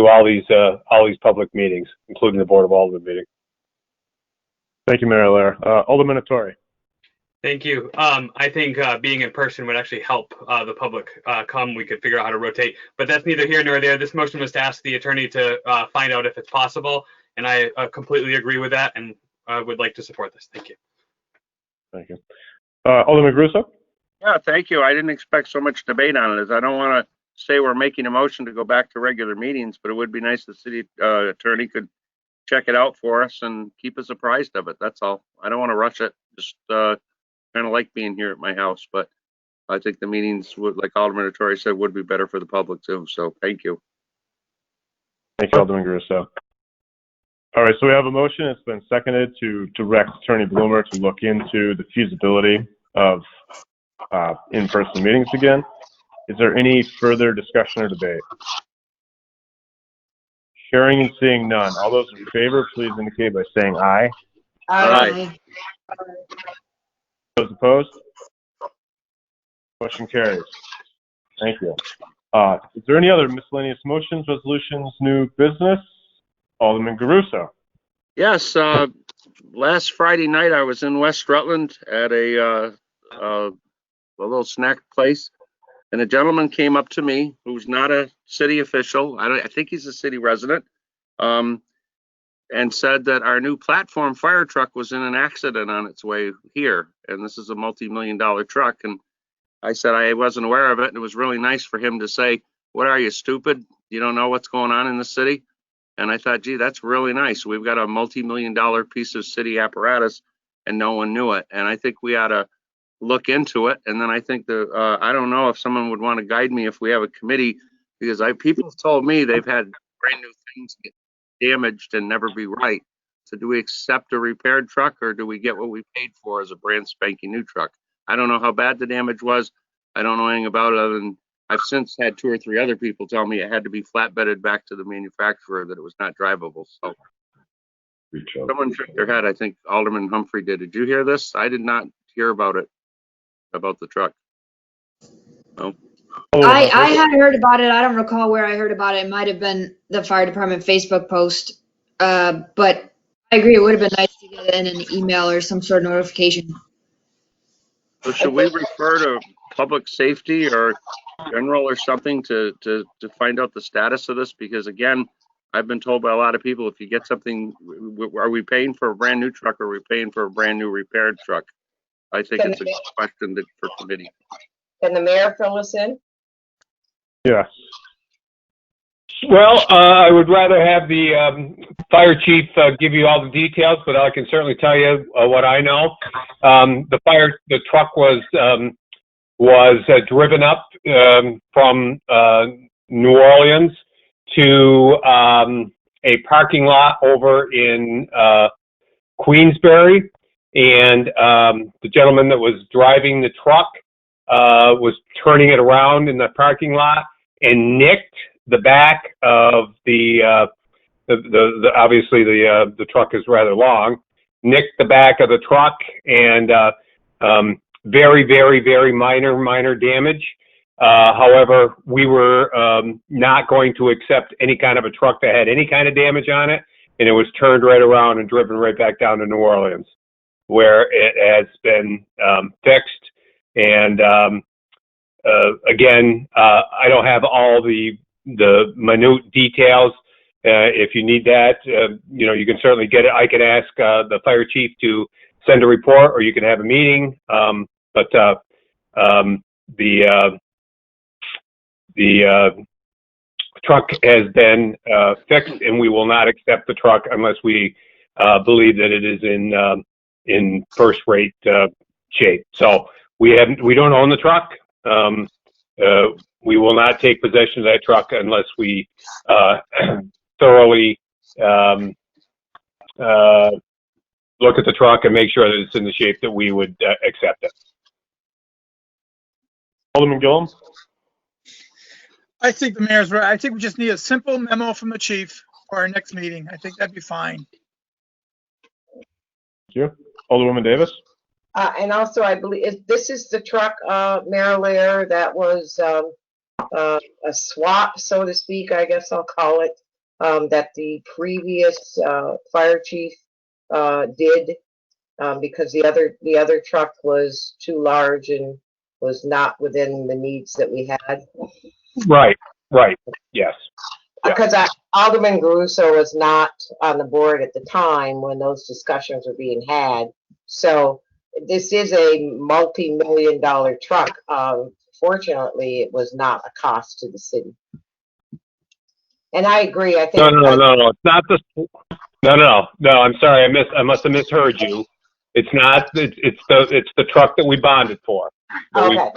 all these public meetings, including the Board of Aldermen meeting. Thank you, Mayor Allaire. Alderman Attore. Thank you. I think being in person would actually help the public come. We could figure out how to rotate, but that's neither here nor there. This motion was to ask the attorney to find out if it's possible, and I completely agree with that, and I would like to support this. Thank you. Thank you. Alderman Garuso? Yeah, thank you. I didn't expect so much debate on it, as I don't want to say we're making a motion to go back to regular meetings, but it would be nice if the city attorney could check it out for us and keep us apprised of it. That's all. I don't want to rush it. Just kind of like being here at my house, but I think the meetings would, like Alderman Attore said, would be better for the public too. So thank you. Thank you, Alderman Garuso. All right, so we have a motion. It's been seconded to direct Attorney Bloomer to look into the feasibility of in-person meetings again. Is there any further discussion or debate? Hearing and seeing none. All those in favor, please indicate by saying aye. Aye. Those opposed? Motion carries. Thank you. Is there any other miscellaneous motions, resolutions, new business? Alderman Garuso. Yes, last Friday night I was in West Rutland at a little snack place, and a gentleman came up to me who's not a city official. I think he's a city resident, and said that our new platform fire truck was in an accident on its way here, and this is a multi-million-dollar truck. And I said I wasn't aware of it, and it was really nice for him to say, "What are you, stupid? You don't know what's going on in the city?" And I thought, gee, that's really nice. We've got a multi-million-dollar piece of city apparatus, and no one knew it. And I think we ought to look into it. And then I think I don't know if someone would want to guide me if we have a committee, because people have told me they've had brand new things get damaged and never be right. So do we accept a repaired truck, or do we get what we paid for as a brand spanking new truck? I don't know how bad the damage was. I don't know anything about it, other than I've since had 2 or 3 other people tell me it had to be flatbedded back to the manufacturer, that it was not drivable. So someone shook their head. I think Alderman Humphrey did. Did you hear this? I did not hear about it, about the truck. No. I had heard about it. I don't recall where I heard about it. It might have been the fire department Facebook post. But I agree, it would have been nice to get it in an email or some sort of notification. So should we refer to public safety or general or something to find out the status of this? Because again, I've been told by a lot of people, if you get something, are we paying for a brand new truck, or are we paying for a brand new repaired truck? I think it's a good question for committee. Can the mayor fill us in? Yes. Well, I would rather have the fire chief give you all the details, but I can certainly tell you what I know. The truck was driven up from New Orleans to a parking lot over in Queensbury, and the gentleman that was driving the truck was turning it around in the parking lot and nicked the back of the obviously the truck is rather long, nicked the back of the truck, and very, very, very minor damage. However, we were not going to accept any kind of a truck that had any kind of damage on it, and it was turned right around and driven right back down to New Orleans, where it has been fixed. And again, I don't have all the minute details. If you need that, you can certainly get it. I can ask the fire chief to send a report, or you can have a meeting. But the truck has been fixed, and we will not accept the truck unless we believe that it is in first-rate shape. So we don't own the truck. We will not take possession of that truck unless we thoroughly look at the truck and make sure that it's in the shape that we would accept it. Alderman Gillum? I think the mayor's right. I think we just need a simple memo from the chief for our next meeting. I think that'd be fine. Thank you. Alderwoman Davis? And also, I believe this is the truck, Mayor Lair, that was a swap, so to speak, I guess I'll call it, that the previous fire chief did, because the other truck was too large and was not within the needs that we had. Right, yes. Because Alderman Garuso was not on the board at the time when those discussions were being had. So this is a multi-million-dollar truck. Fortunately, it was not a cost to the city. And I agree. I think no. It's not the. No. I'm sorry. I must have misheard you. It's not. It's the truck that we bonded for. Okay.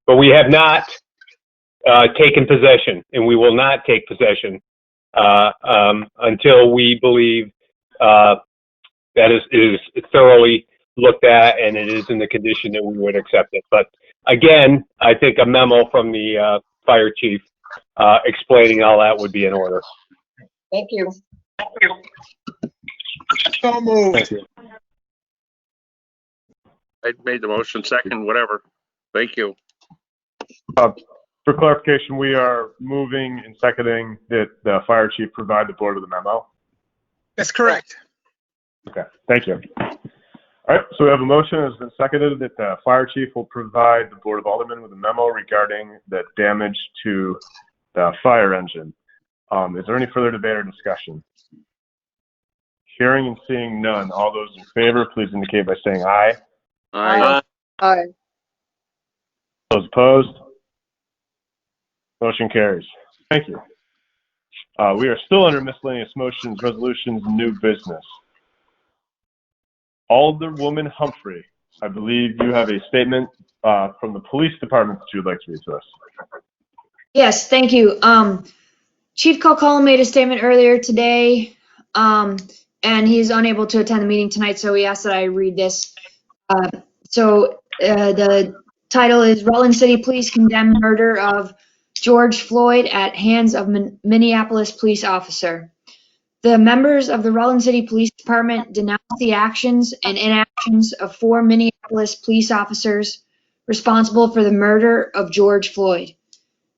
But we have not taken possession, and we will not take possession until we believe that is thoroughly looked at and it is in the condition that we would accept it. But again, I think a memo from the fire chief explaining all that would be in order. Thank you. So moved. Thank you. I made the motion, second, whatever. Thank you. For clarification, we are moving and seconding that the fire chief provide the board with a memo. That's correct. Okay, thank you. All right, so we have a motion that has been seconded that the fire chief will provide the board of aldermen with a memo regarding the damage to the fire engine. Is there any further debate or discussion? Hearing and seeing none, all those in favor, please indicate by saying aye. Aye. Aye. Those opposed? Motion carries. Thank you. We are still under miscellaneous motions, resolutions, and new business. Alderwoman Humphrey, I believe you have a statement from the police department that you would like to read to us. Yes, thank you. Chief Kilcullen made a statement earlier today, and he's unable to attend the meeting tonight, so he asked that I read this. The title is Rutland City Police Condemn Murder of George Floyd at Hands of Minneapolis Police Officer. The members of the Rutland City Police Department denounce the actions and inactions of 4 Minneapolis police officers responsible for the murder of George Floyd.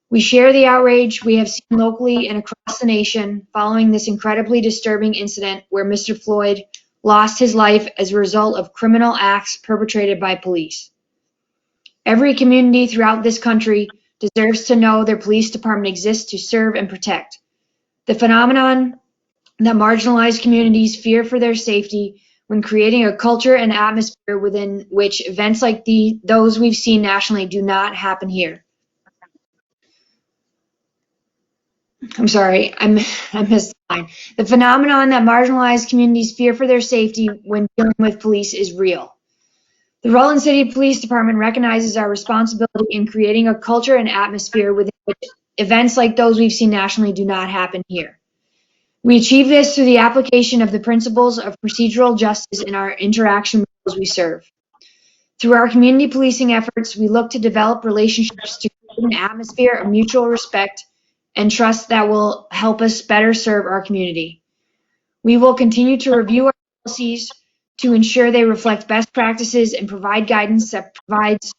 We share the outrage we have seen locally and across the nation following this incredibly disturbing incident where Mr. Floyd lost his life as a result of criminal acts perpetrated by police. Every community throughout this country deserves to know their police department exists to serve and protect. The phenomenon that marginalized communities fear for their safety when creating a culture and atmosphere within which events like those we've seen nationally do not happen here. I'm sorry, I missed the line. The phenomenon that marginalized communities fear for their safety when dealing with police is real. The Rutland City Police Department recognizes our responsibility in creating a culture and atmosphere within which events like those we've seen nationally do not happen here. We achieve this through the application of the principles of procedural justice in our interaction with those we serve. Through our community policing efforts, we look to develop relationships to create an atmosphere of mutual respect and trust that will help us better serve our community. We will continue to review our policies to ensure they reflect best practices and provide guidance that provides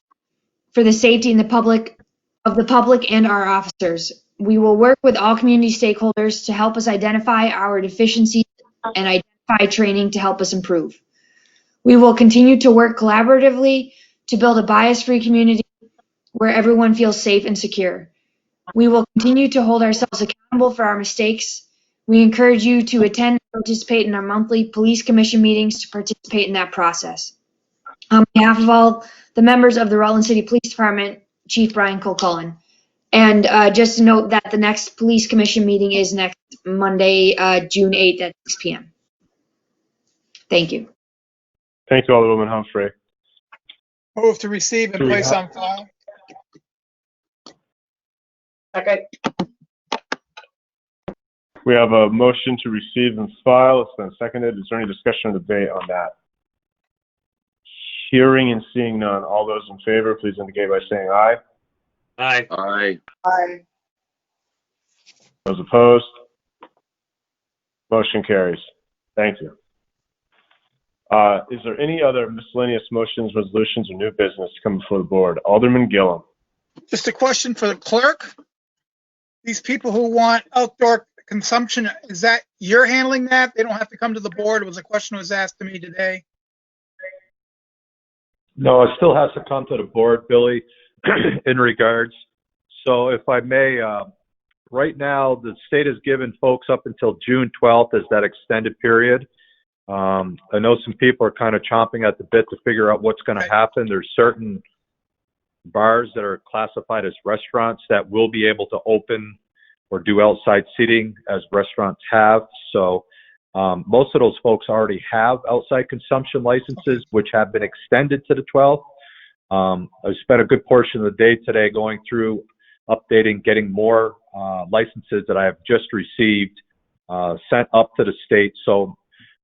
for the safety of the public and our officers. We will work with all community stakeholders to help us identify our deficiencies and identify training to help us improve. We will continue to work collaboratively to build a bias-free community where everyone feels safe and secure. We will continue to hold ourselves accountable for our mistakes. We encourage you to attend and participate in our monthly police commission meetings to participate in that process. On behalf of all the members of the Rutland City Police Department, Chief Brian Kilcullen. And just to note that the next police commission meeting is next Monday, June 8th at 6 p.m. Thank you. Thank you, Alderwoman Humphrey. Move to receive and place on file. Okay. We have a motion to receive and file. It's been seconded. Is there any discussion or debate on that? Hearing and seeing none, all those in favor, please indicate by saying aye. Aye. Aye. Aye. Those opposed? Motion carries. Thank you. Is there any other miscellaneous motions, resolutions, or new business to come before the board? Alderman Gillum. Just a question for the clerk. These people who want outdoor consumption, is that you're handling that? They don't have to come to the board? It was a question that was asked to me today. No, it still has to come to the board, Billy, in regards. So if I may, right now, the state has given folks up until June 12th as that extended period. I know some people are kind of chomping at the bit to figure out what's going to happen. There's certain bars that are classified as restaurants that will be able to open or do outside seating as restaurants have. So most of those folks already have outside consumption licenses, which have been extended to the 12th. I spent a good portion of the day today going through, updating, getting more licenses that I have just received sent up to the state. So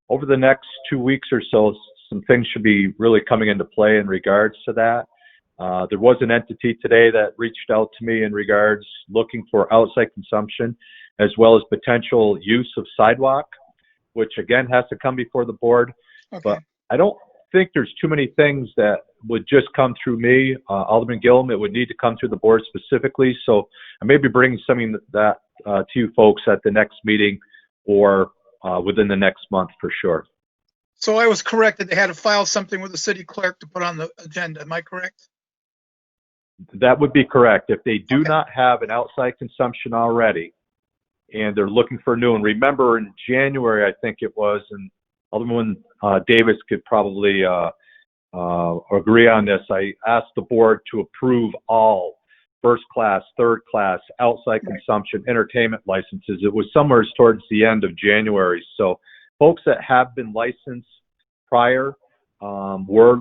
over the next 2 weeks or so, some things should be really coming into play in regards to that. There was an entity today that reached out to me in regards looking for outside consumption as well as potential use of sidewalk, which again has to come before the board. Okay. But I don't think there's too many things that would just come through me, Alderman Gillum. It would need to come through the board specifically. So I may be bringing something that to you folks at the next meeting or within the next month for sure. So I was correct that they had to file something with the city clerk to put on the agenda. Am I correct? That would be correct. If they do not have an outside consumption already and they're looking for a new one, remember in January, I think it was, and Alderman Davis could probably agree on this. I asked the board to approve all first class, third class, outside consumption, entertainment licenses. It was somewhere towards the end of January. So folks that have been licensed prior were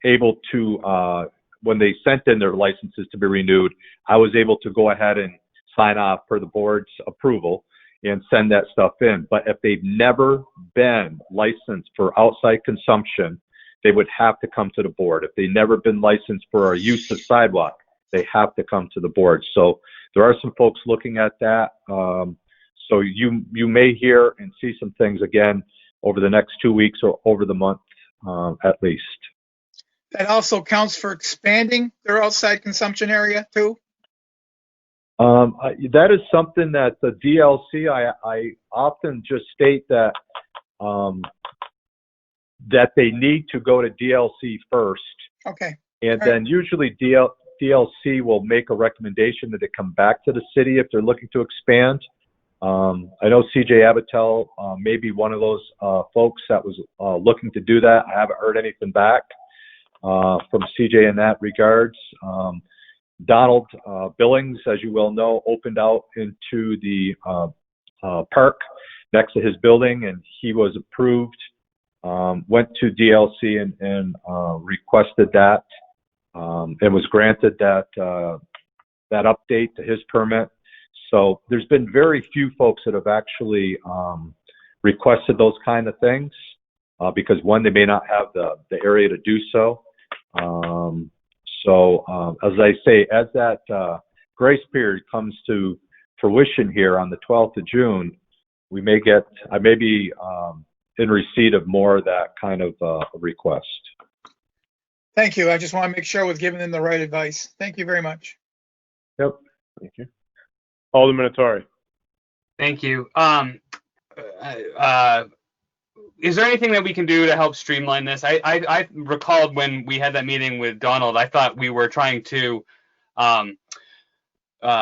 able to, when they sent in their licenses to be renewed, I was able to go ahead and sign off for the board's approval and send that stuff in. But if they've never been licensed for outside consumption, they would have to come to the board. If they've never been licensed for a use of sidewalk, they have to come to the board. So there are some folks looking at that. So you may hear and see some things again over the next 2 weeks or over the month at least. That also counts for expanding their outside consumption area too? That is something that the DLC, I often just state that that they need to go to DLC first. Okay. And then usually DLC will make a recommendation that they come back to the city if they're looking to expand. I know CJ Abatel may be one of those folks that was looking to do that. I haven't heard anything back from CJ in that regards. Donald Billings, as you well know, opened out into the park next to his building, and he was approved. Went to DLC and requested that, and was granted that that update to his permit. So there's been very few folks that have actually requested those kind of things because one, they may not have the area to do so. As I say, as that grace period comes to fruition here on the 12th of June, I may be in receipt of more of that kind of request. Thank you. I just want to make sure I was giving them the right advice. Thank you very much. Yep. Thank you. Alderman Attari. Thank you. Is there anything that we can do to help streamline this? I recalled when we had that meeting with Donald, I thought we were trying to, I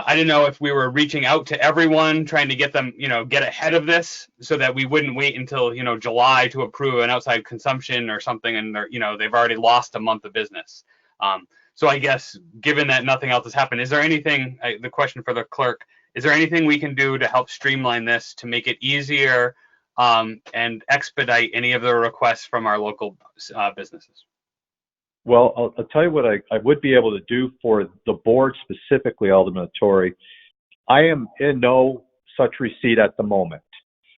didn't know if we were reaching out to everyone, trying to get them, get ahead of this so that we wouldn't wait until, July to approve an outside consumption or something. And they're, they've already lost a month of business. So I guess given that nothing else has happened, is there anything, the question for the clerk, is there anything we can do to help streamline this to make it easier and expedite any of the requests from our local businesses? Well, I'll tell you what I would be able to do for the board specifically, Alderman Attari. I am in no such receipt at the moment,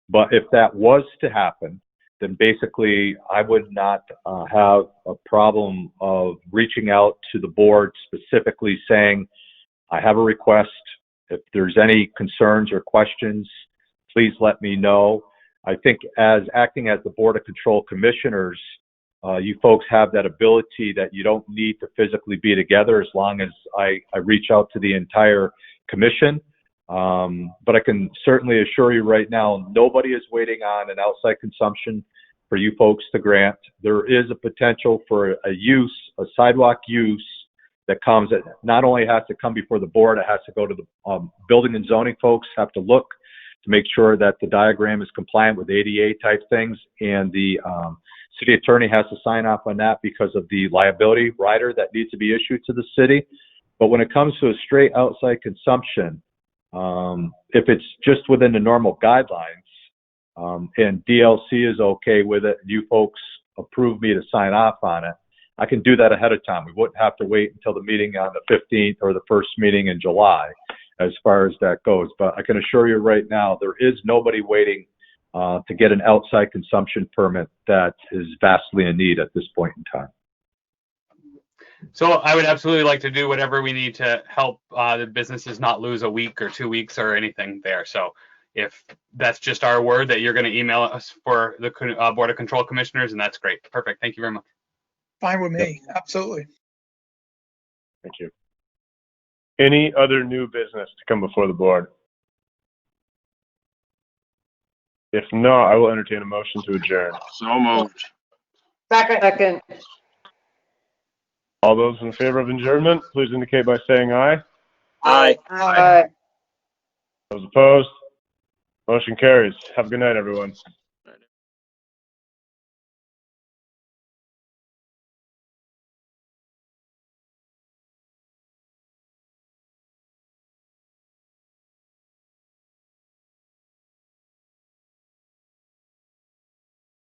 but if that was to happen, then basically I would not have a problem of reaching out to the board specifically saying, I have a request. If there's any concerns or questions, please let me know. I think as acting as the Board of Control Commissioners, you folks have that ability that you don't need to physically be together as long as I reach out to the entire commission. But I can certainly assure you right now, nobody is waiting on an outside consumption for you folks to grant. There is a potential for a sidewalk use that comes, that not only has to come before the board, it has to go to the building and zoning folks, have to look to make sure that the diagram is compliant with ADA type things, and the city attorney has to sign off on that because of the liability rider that needs to be issued to the city. But when it comes to a straight outside consumption, if it's just within the normal guidelines, and DLC is okay with it, and you folks approve me to sign off on it, I can do that ahead of time. We wouldn't have to wait until the meeting on the 15th or the first meeting in July as far as that goes. But I can assure you right now, there is nobody waiting to get an outside consumption permit that is vastly in need at this point in time. So I would absolutely like to do whatever we need to help the businesses not lose a week or 2 weeks or anything there. So if that's just our word that you're going to email us for the Board of Control Commissioners, and that's great. Perfect. Thank you very much. Fine with me, absolutely. Thank you. Any other new business to come before the board? If not, I will entertain a motion to adjourn. So moved. Second. All those in favor of adjournment, please indicate by saying aye. Aye. Those opposed? Motion carries. Have a good night, everyone.